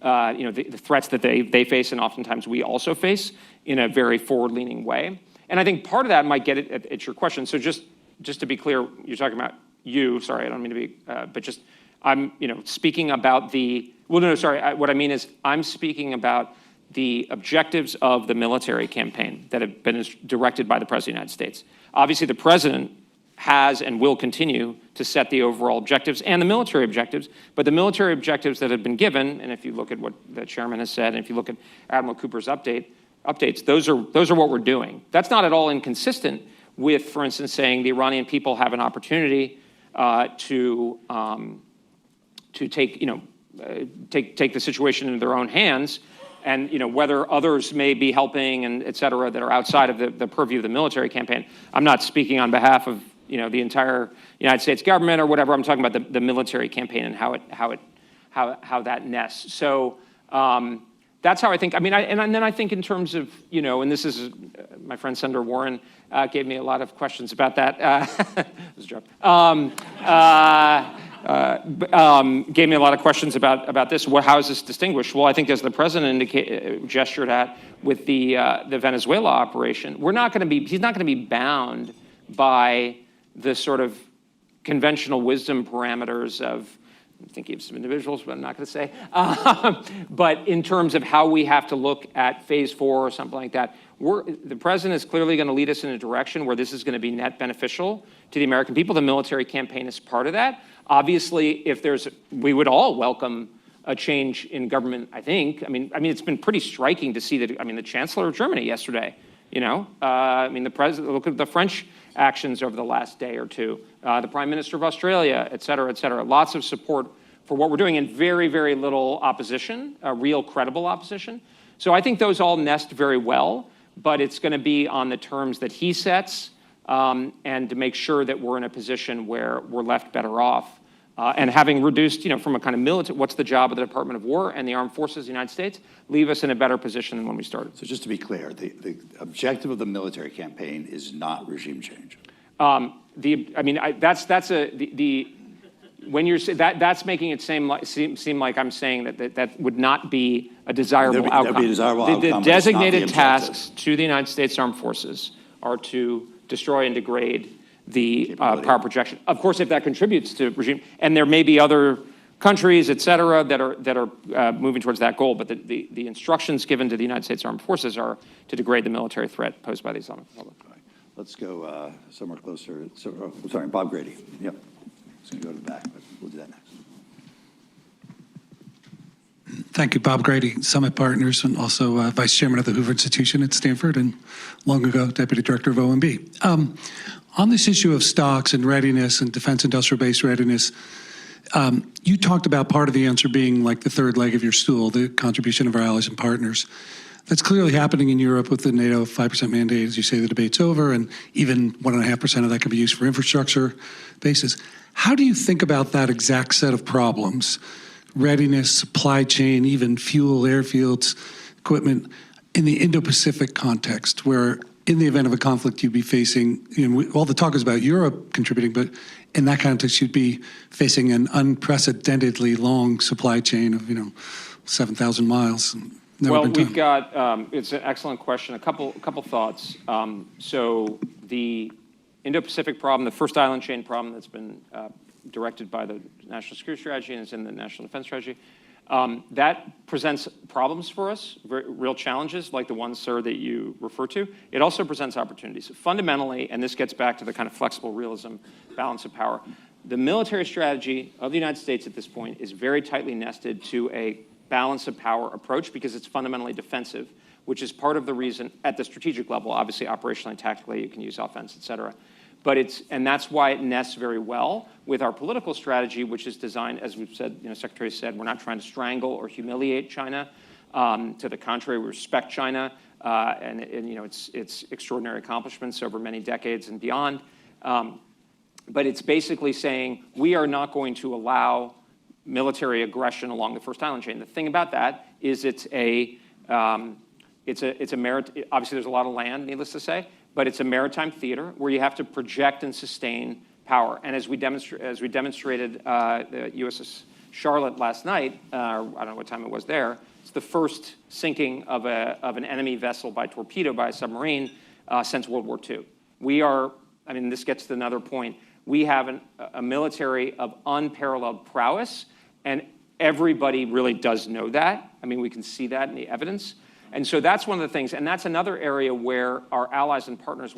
the threats that they face, and oftentimes we also face, in a very forward-leaning way. And I think part of that might get at your question. So just to be clear, you're talking about you. Sorry, I don't mean to be, but just I'm speaking about the. Well, no, sorry. What I mean is I'm speaking about the objectives of the military campaign that have been directed by the President of the United States. Obviously, the President has and will continue to set the overall objectives and the military objectives, but the military objectives that have been given, and if you look at what the chairman has said, and if you look at Admiral Cooper's updates, those are what we're doing. That's not at all inconsistent with, for instance, saying the Iranian people have an opportunity to take the situation into their own hands, and whether others may be helping and et cetera that are outside of the purview of the military campaign. I'm not speaking on behalf of the entire United States government or whatever. I'm talking about the military campaign and how that nests. So that's how I think. And then I think in terms of and this is my friend Senator Warren gave me a lot of questions about that. It was a joke. Gave me a lot of questions about this. How is this distinguished? Well, I think as the president gestured at with the Venezuela operation, he's not going to be bound by the sort of conventional wisdom parameters of, I'm thinking of some individuals, but I'm not going to say. But in terms of how we have to look at phase 4 or something like that, the president is clearly going to lead us in a direction where this is going to be net beneficial to the American people. The military campaign is part of that. Obviously, we would all welcome a change in government, I think. It's been pretty striking to see that, the Chancellor of Germany yesterday, the president, look at the French actions over the last day or two, the Prime Minister of Australia, et cetera, et cetera. Lots of support for what we're doing, and very, very little opposition, real credible opposition. So I think those all nest very well, but it's going to be on the terms that he sets, and to make sure that we're in a position where we're left better off. And having reduced, from a kind of military, what's the job of the Department of War and the Armed Forces of the United States, leave us in a better position than when we started. So just to be clear, the objective of the military campaign is not regime change. When you're that's making it seem like I'm saying that would not be a desirable outcome. That'd be a desirable outcome. The designated tasks to the United States Armed Forces are to destroy and degrade the power projection. Of course, if that contributes to regime, and there may be other countries, et cetera, that are moving towards that goal, but the instructions given to the United States Armed Forces are to degrade the military threat posed by the Islamic Republic. Let's go somewhere closer. So, sorry, Bob Grady. Yep. It's going to go to the back, but we'll do that next. Thank you, Bob Grady, Summit Partners, and also Vice Chairman of the Hoover Institution at Stanford, and long ago, Deputy Director of OMB. On this issue of stocks and readiness and defense industrial base readiness, you talked about part of the answer being like the third leg of your stool, the contribution of our allies and partners. That's clearly happening in Europe with the NATO 5% mandate. As you say, the debate's over, and even 1.5% of that can be used for infrastructure bases. How do you think about that exact set of problems, readiness, supply chain, even fuel, airfields, equipment, in the Indo-Pacific context, where in the event of a conflict you'd be facing, all the talk is about Europe contributing, but in that context you'd be facing an unprecedentedly long supply chain of 7,000 miles. Well, we've got, it's an excellent question. A couple thoughts. So the Indo-Pacific problem, the first island chain problem that's been directed by the National Security Strategy and is in the National Defense Strategy, that presents problems for us, real challenges like the ones, sir, that you refer to. It also presents opportunities. Fundamentally, and this gets back to the kind of flexible realism, balance of power, the military strategy of the United States at this point is very tightly nested to a balance of power approach because it's fundamentally defensive, which is part of the reason at the strategic level. Obviously, operationally and tactically, you can use offense, et cetera. But and that's why it nests very well with our political strategy, which is designed, as we've said, Secretary said, we're not trying to strangle or humiliate China. To the contrary, we respect China and its extraordinary accomplishments over many decades and beyond. But it's basically saying we are not going to allow military aggression along the first island chain. The thing about that is it's a merit. Obviously, there's a lot of land, needless to say, but it's a maritime theater where you have to project and sustain power. And as we demonstrated the USS Charlotte last night, I don't know what time it was there. It's the first sinking of an enemy vessel by torpedo by a submarine since World War II. We are. I mean, this gets to another point. We have a military of unparalleled prowess, and everybody really does know that. I mean, we can see that in the evidence. And so that's one of the things, and that's another area where our allies and partners,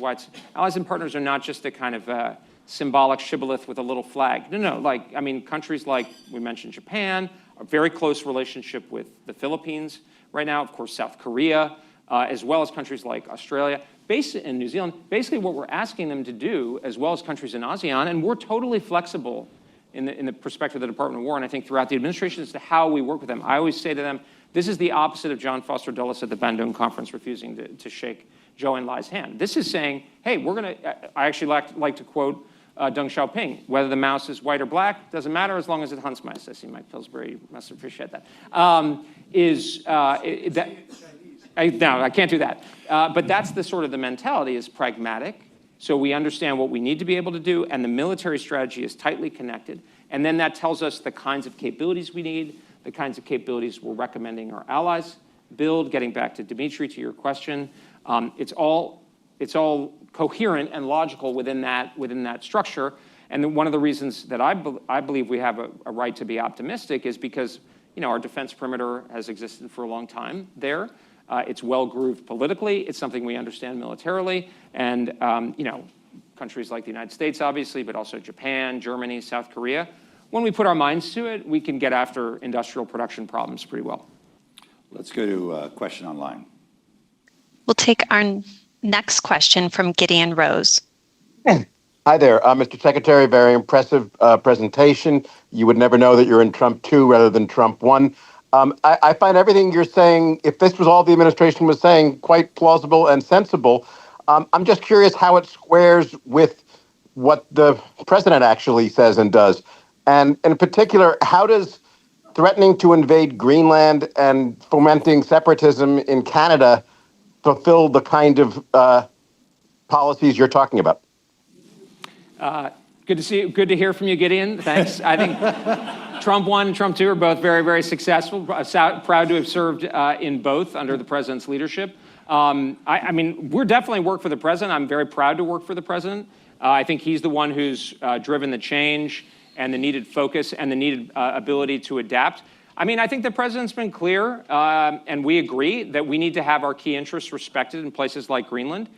allies and partners are not just a kind of symbolic shibboleth with a little flag. No, countries like, we mentioned Japan, a very close relationship with the Philippines right now, of course, South Korea, as well as countries like Australia, and New Zealand. Basically what we're asking them to do, as well as countries in ASEAN, and we're totally flexible in the perspective of the Department of War, and I think throughout the administration as to how we work with them. I always say to them, this is the opposite of John Foster Dulles at the Bandung Conference refusing to shake Zhou Enlai's hand. This is saying, hey, I actually like to quote Deng Xiaoping, whether the mouse is white or black, doesn't matter as long as it hunts mice. I see Mike Pillsbury must appreciate that. No, I can't do that. But that's the sort of the mentality is pragmatic. So we understand what we need to be able to do, and the military strategy is tightly connected. And then that tells us the kinds of capabilities we need, the kinds of capabilities we're recommending our allies build. Getting back to Dimitri, to your question, it's all coherent and logical within that structure. And then one of the reasons that I believe we have a right to be optimistic is because our defense perimeter has existed for a long time there. It's well grooved politically. It's something we understand militarily, and countries like the United States, obviously, but also Japan, Germany, South Korea. When we put our minds to it, we can get after industrial production problems pretty well. Let's go to a question online. We'll take our next question from Gideon Rose. Hi there, Mr. Secretary. Very impressive presentation. You would never know that you're in Trump 2 rather than Trump 1. I find everything you're saying, if this was all the administration was saying, quite plausible and sensible. I'm just curious how it squares with what the president actually says and does. And in particular, how does threatening to invade Greenland and fomenting separatism in Canada fulfill the kind of policies you're talking about? Good to see you. Good to hear from you, Gideon. Thanks. I think Trump 1 and Trump 2 are both very, very successful. Proud to have served in both under the president's leadership. We're definitely work for the president. I'm very proud to work for the president. I think he's the one who's driven the change and the needed focus and the needed ability to adapt. I mean, I think the president's been clear, and we agree that we need to have our key interests respected in places like Greenland.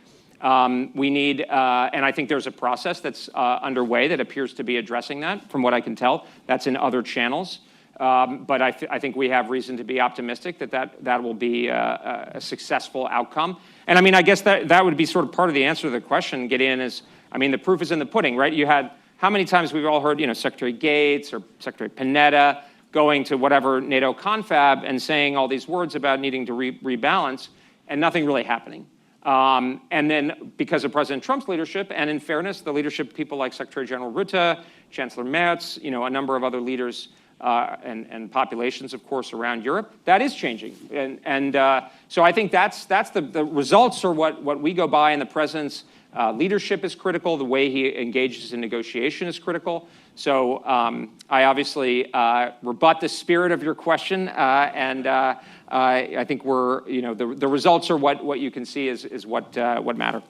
We need, and I think there's a process that's underway that appears to be addressing that, from what I can tell. That's in other channels. But I think we have reason to be optimistic that will be a successful outcome. And I mean, I guess that would be sort of part of the answer to the question, Gideon, is, I mean, the proof is in the pudding, right? You had, how many times we've all heard, Secretary Gates or Secretary Panetta going to whatever NATO confab and saying all these words about needing to rebalance and nothing really happening. And then because of President Trump's leadership, and in fairness, the leadership of people like Secretary General Rutte, Chancellor Merz, a number of other leaders and populations, of course, around Europe, that is changing. And so I think that's the results are what we go by, and the president's leadership is critical. The way he engages in negotiation is critical. So I obviously rebut the spirit of your question, and I think we're, the results are what you can see is what matter.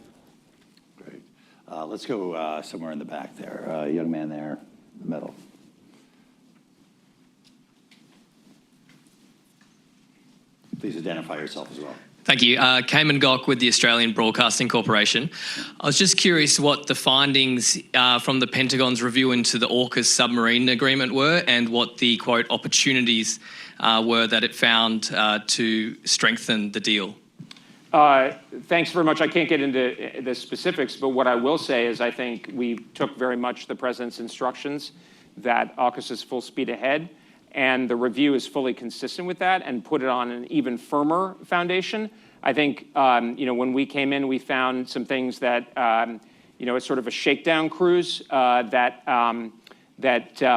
Great. Let's go somewhere in the back there. Young man there, in the middle. Please identify yourself as well. Thank you. Cayman Gok with the Australian Broadcasting Corporation. I was just curious what the findings from the Pentagon's review into the AUKUS submarine agreement were, and what the, quote, opportunities were that it found to strengthen the deal. Thanks very much. I can't get into the specifics, but what I will say is I think we took very much the president's instructions that AUKUS is full speed ahead. And the review is fully consistent with that and put it on an even firmer foundation. I think, when we came in, we found some things that, it's sort of a shakedown cruise that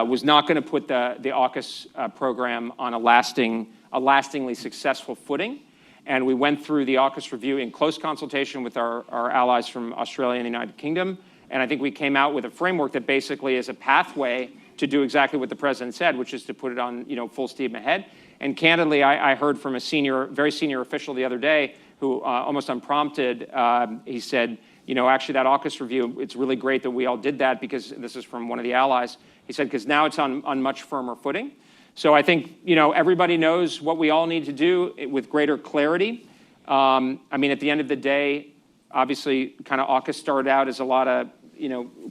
was not going to put the AUKUS program on a lastingly successful footing. And we went through the AUKUS review in close consultation with our allies from Australia and the United Kingdom. And I think we came out with a framework that basically is a pathway to do exactly what the president said, which is to put it on, full steam ahead. And candidly, I heard from a very senior official the other day who, almost unprompted, he said, actually that AUKUS review, it's really great that we all did that, because this is from one of the allies. He said, because now it's on much firmer footing. So I think, everybody knows what we all need to do with greater clarity. I mean, at the end of the day, obviously, kind of AUKUS started out as a lot of,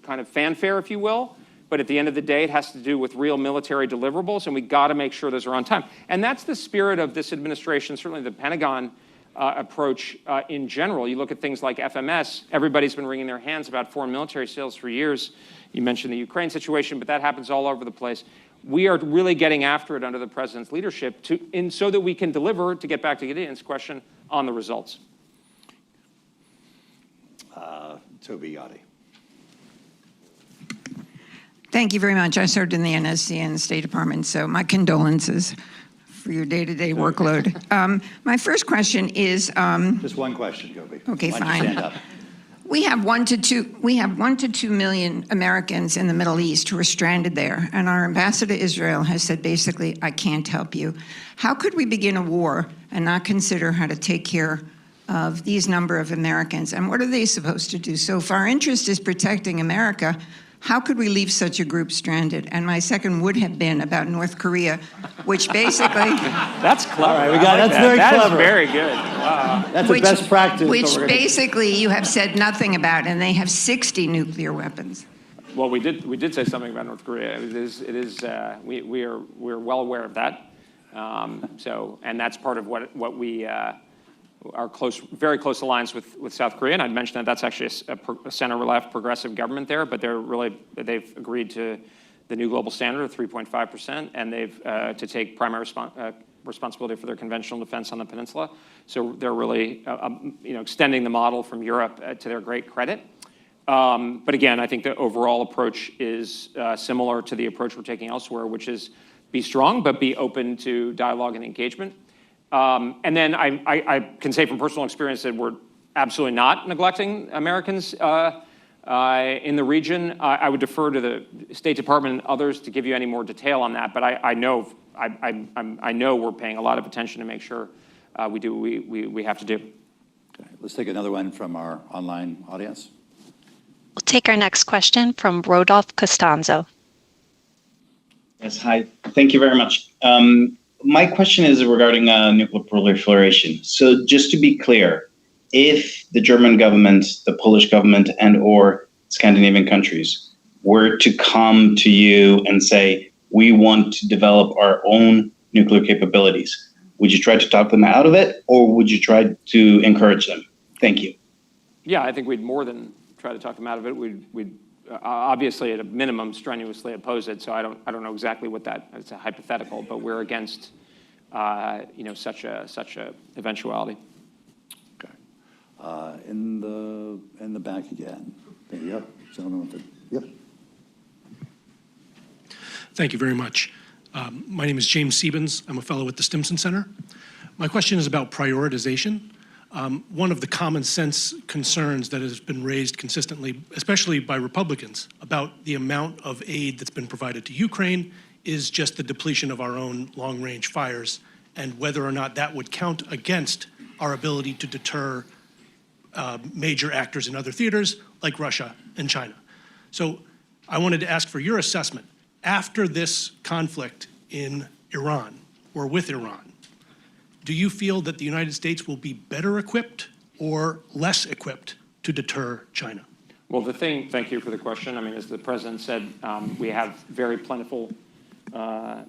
kind of fanfare, if you will. But at the end of the day, it has to do with real military deliverables, and we got to make sure those are on time. And that's the spirit of this administration, certainly the Pentagon approach in general. You look at things like FMS, everybody's been wringing their hands about foreign military sales for years. You mentioned the Ukraine situation, but that happens all over the place. We are really getting after it under the president's leadership so that we can deliver, to get back to Gideon's question, on the results. Toby Yachty. Thank you very much. I served in the NSC and the State Department, so my condolences for your day-to-day workload. My first question is... Just one question, Gobi. Okay, Why don't fine. you stand up? We have 1 to 2 million Americans in the Middle East who are stranded there, and our ambassador to Israel has said basically, I can't help you. How could we begin a war and not consider how to take care of these number of Americans, and what are they supposed to do? So if our interest is protecting America, how could we leave such a group stranded? And my second would have been about North Korea, which basically... That's clever. All right, that's very that clever. That is very good. Wow. That's a best practice. Which basically you have said nothing about, and they have 60 nuclear weapons. Well, we did say something about North Korea. We're well aware of that. And that's part of what we our very close alliance with South Korea. And I'd mention that that's actually a center-left progressive government there, but they've agreed to the new global standard of 3.5%, and they've to take primary responsibility for their conventional defense on the peninsula. So they're really extending the model from Europe to their great credit. But again, I think the overall approach is similar to the approach we're taking elsewhere, which is be strong, but be open to dialogue and engagement. And then I can say from personal experience that we're absolutely not neglecting Americans in the region. I would defer to the State Department and others to give you any more detail on that, but I know we're paying a lot of attention to make sure we do what we have to do. Okay, let's take another one from our online audience. We'll take our next question from Rodolphe Costanzo. Yes, hi. Thank you very much. My question is regarding nuclear proliferation. So just to be clear, if the German government, the Polish government, and or Scandinavian countries were to come to you and say, we want to develop our own nuclear capabilities, would you try to talk them out of it, or would you try to encourage them? Thank you. Yeah, I think we'd more than try to talk them out of it. We'd obviously, at a minimum, strenuously oppose it. So I don't know exactly what that. It's a hypothetical, but we're against such a eventuality. Okay. In the back again. There you go. Gentleman with the, yep. Thank you very much. My name is James Siebens. I'm a fellow at the Stimson Center. My question is about prioritization. One of the common sense concerns that has been raised consistently, especially by Republicans, about the amount of aid that's been provided to Ukraine is just the depletion of our own long-range fires, and whether or not that would count against our ability to deter major actors in other theaters like Russia and China. So I wanted to ask for your assessment. After this conflict in Iran, or with Iran, do you feel that the United States will be better equipped or less equipped to deter China? Well, thank you for the question. I mean, as the president said, we have very plentiful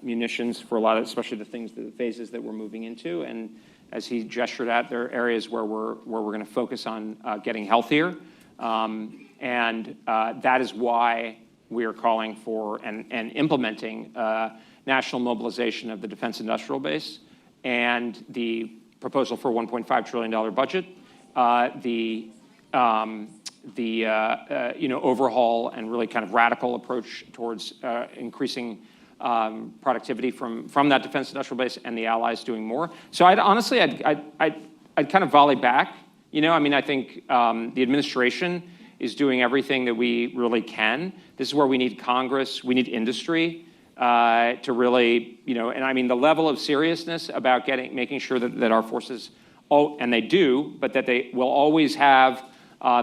munitions for a lot of, especially the phases that we're moving into. And as he gestured at, there are areas where we're going to focus on getting healthier. And that is why we are calling for and implementing national mobilization of the defense industrial base and the proposal for a $1.5 trillion budget, the overhaul and really kind of radical approach towards increasing productivity from that defense industrial base and the allies doing more. So I'd kind of volley back. I mean, I think the administration is doing everything that we really can. This is where we need Congress, we need industry to really, and I mean the level of seriousness about making sure that our forces, and they do, but that they will always have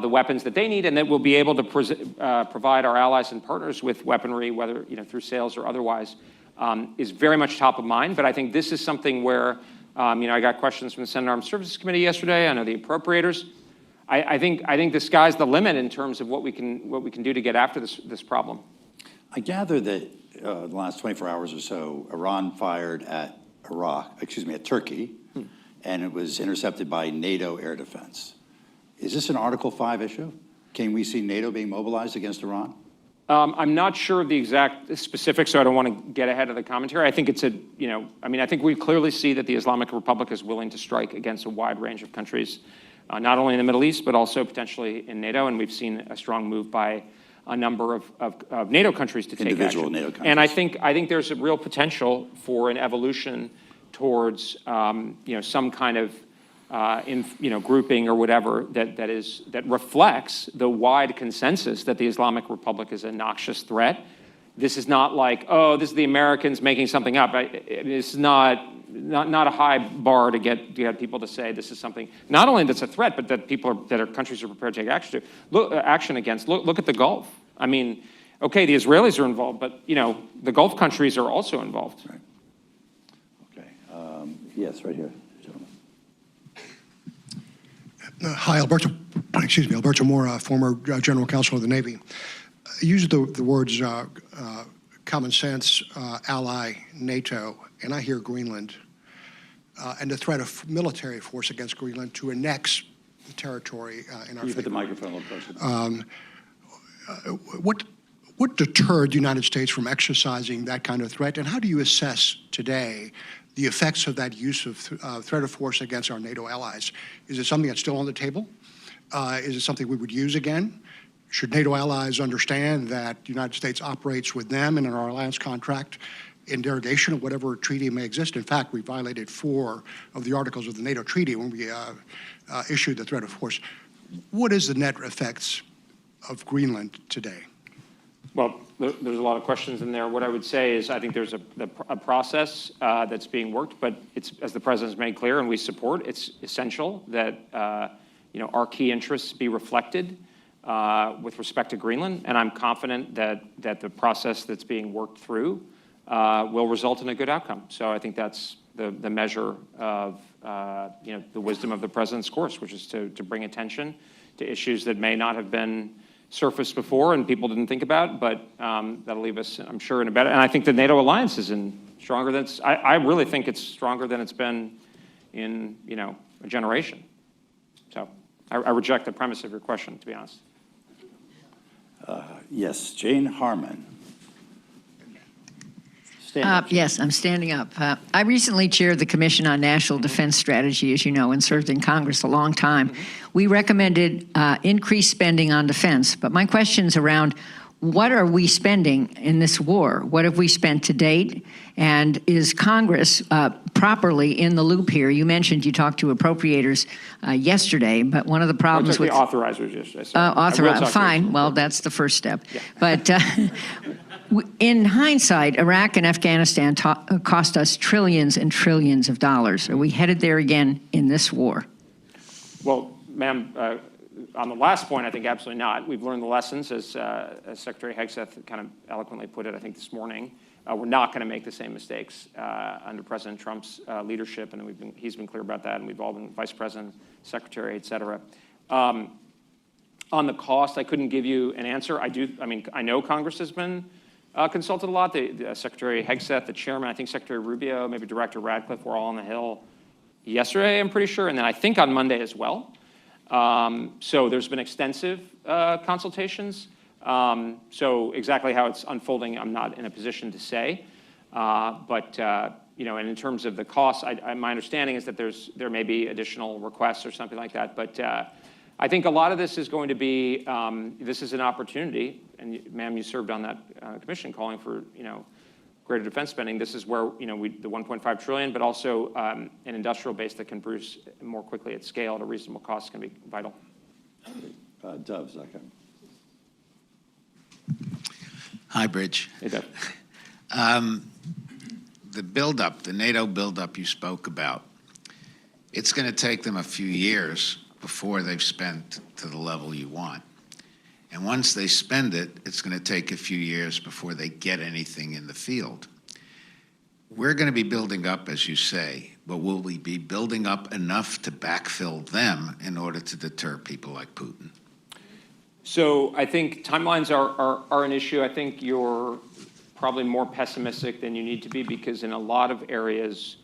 the weapons that they need, and that we'll be able to provide our allies and partners with weaponry, whether through sales or otherwise, is very much top of mind. But I think this is something where, I got questions from the Senate Armed Services Committee yesterday. I know the appropriators. I think the sky's the limit in terms of what we can do to get after this problem. I gather that the last 24 hours or so, Iran fired at Turkey, and it was intercepted by NATO air defense. Is this an Article 5 issue? Can we see NATO being mobilized against Iran? I'm not sure of the exact specifics, so I don't want to get ahead of the commentary. I think I think we clearly see that the Islamic Republic is willing to strike against a wide range of countries, not only in the Middle East, but also potentially in NATO, and we've seen a strong move by a number of NATO countries to take action. Individual NATO countries. And I think there's a real potential for an evolution towards some kind of grouping or whatever that reflects the wide consensus that the Islamic Republic is a noxious threat. This is not like, oh, this is the Americans making something up. It's not a high bar to get people to say this is something not only that's a threat, but that countries are prepared to take action against. Look at the Gulf. I mean, okay, the Israelis are involved, but the Gulf countries are also involved. Right. Okay. Yes, right here, gentlemen. Hi, Alberto Mora, former General Counsel of the Navy. Use the words common sense, ally, NATO, and I hear Greenland, and the threat of military force against Greenland to annex the territory in our Can you put the microphone a little closer? What deterred the United States from exercising that kind of threat, and how do you assess today the effects of that use of threat of force against our NATO allies? Is it something that's still on the table? Is it something we would use again? Should NATO allies understand that the United States operates with them and in our alliance contract in derogation of whatever treaty may exist? In fact, we violated 4 of the articles of the NATO treaty when we issued the threat of force. What is the net effects of Greenland today? Well, there's a lot of questions in there. What I would say is I think there's a process that's being worked, but it's, as the President's made clear and we support, it's essential that our key interests be reflected with respect to Greenland, and I'm confident that the process that's being worked through will result in a good outcome. So I think that's the measure of the wisdom of the president's course, which is to bring attention to issues that may not have been surfaced before and people didn't think about, but that'll leave us, I'm sure, in a better. And I think the NATO alliance is stronger than I really think it's stronger than it's been in a generation. So I reject the premise of your question, to be honest. Yes, Jane Harmon. Yes, I'm standing up. I recently chaired the Commission on National Defense Strategy, as you know, and served in Congress a long time. We recommended increased spending on defense, but my question's around what are we spending in this war? What have we spent to date? And is Congress properly in the loop here? You mentioned you talked to appropriators yesterday, but one of the problems with... the authorizers yesterday. Fine. Well, that's the first step. Yeah. But... in hindsight, Iraq and Afghanistan cost us trillions and trillions of dollars. Are we headed there again in this war? Well, ma'am, on the last point, I think absolutely not. We've learned the lessons, as Secretary Hegseth kind of eloquently put it, I think, this morning. We're not going to make the same mistakes under President Trump's leadership, and he's been clear about that, and we've all been Vice President, Secretary, et cetera. On the cost, I couldn't give you an answer. I know Congress has been consulted a lot. The Secretary Hegseth, the chairman, I think Secretary Rubio, maybe Director Radcliffe were all on the Hill yesterday, I'm pretty sure, and then I think on Monday as well. So there's been extensive consultations. So exactly how it's unfolding, I'm not in a position to say. But and in terms of the costs, my understanding is that there may be additional requests or something like that. But I think a lot of this is going to be, this is an opportunity, and ma'am, you served on that commission calling for, greater defense spending. This is where, the 1.5 trillion, but also an industrial base that can produce more quickly at scale at a reasonable cost can be vital. Dov Zakheim. Hi, Bridge. Hey, Dov. The buildup, the NATO buildup you spoke about, it's going to take them a few years before they've spent to the level you want. And once they spend it, it's going to take a few years before they get anything in the field. We're going to be building up, as you say, but will we be building up enough to backfill them in order to deter people like Putin? So I think timelines are an issue. I think you're probably more pessimistic than you need to be, because in a lot of areas,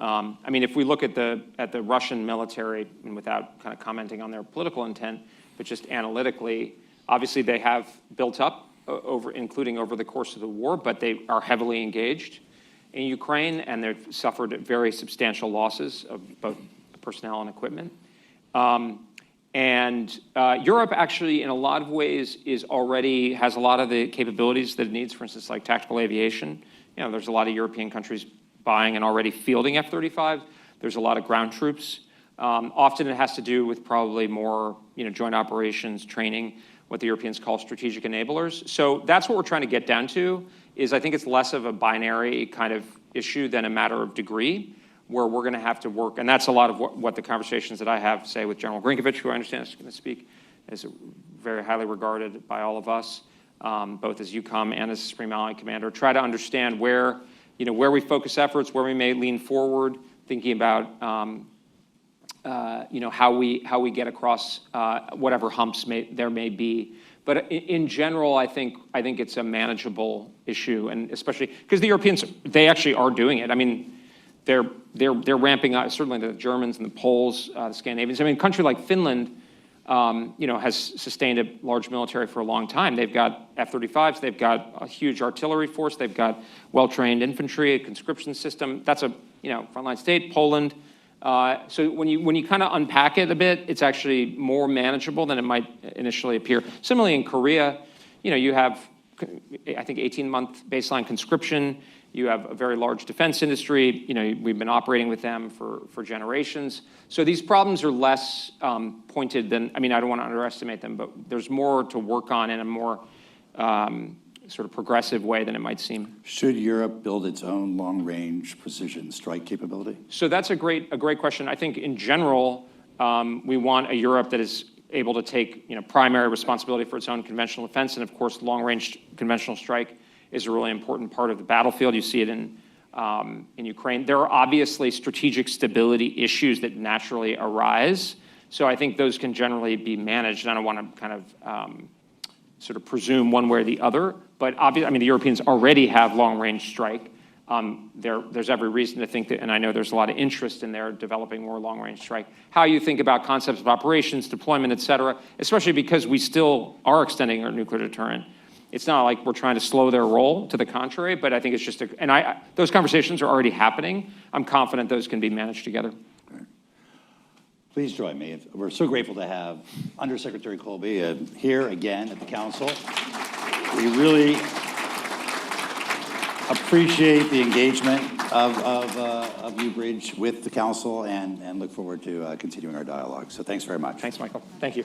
if we look at the Russian military, and without kind of commenting on their political intent, but just analytically, obviously they have built up including over the course of the war, but they are heavily engaged in Ukraine, and they've suffered very substantial losses of both personnel and equipment. Europe actually, in a lot of ways, has a lot of the capabilities that it needs. For instance, like tactical aviation. There's a lot of European countries buying and already fielding F-35. There's a lot of ground troops. Often it has to do with probably more, joint operations, training, what the Europeans call strategic enablers. So that's what we're trying to get down to, is I think it's less of a binary kind of issue than a matter of degree, where we're going to have to work. And that's a lot of what the conversations that I have, say, with General Grinkovich, who I understand is going to speak, is very highly regarded by all of us, both as EUCOM and as Supreme Allied Commander, try to understand where we focus efforts, where we may lean forward, thinking about how we get across whatever humps there may be. But in general, I think it's a manageable issue, and especially because the Europeans, they actually are doing it. I mean, they're ramping up. Certainly, the Germans and the Poles, the Scandinavians. I mean, a country like Finland, has sustained a large military for a long time. They've got F-35s. They've got a huge artillery force. They've got well-trained infantry, a conscription system. That's a frontline state. Poland. So when you kind of unpack it a bit, it's actually more manageable than it might initially appear. Similarly, in Korea, you have, I think, 18-month baseline conscription. You have a very large defense industry. We've been operating with them for generations. So these problems are less pointed than, I don't want to underestimate them, but there's more to work on in a more sort of progressive way than it might seem. Should Europe build its own long-range precision strike capability? So that's a great question. I think in general, we want a Europe that is able to take, primary responsibility for its own conventional defense. And of course, long-range conventional strike is a really important part of the battlefield. You see it in Ukraine. There are obviously strategic stability issues that naturally arise. So I think those can generally be managed. I don't want to kind of sort of presume one way or the other, but obviously, the Europeans already have long-range strike. There's every reason to think that, and I know there's a lot of interest in their developing more long-range strike. How you think about concepts of operations, deployment, et cetera, especially because we still are extending our nuclear deterrent. It's not like we're trying to slow their roll, to the contrary, but I think it's just, those conversations are already happening. I'm confident those can be managed together. Please join me. We're so grateful to have Undersecretary Colby here again at the Council. We really appreciate the engagement of UBridge with the Council and look forward to continuing our dialogue. So thanks very much. Thanks, Michael. Thank you.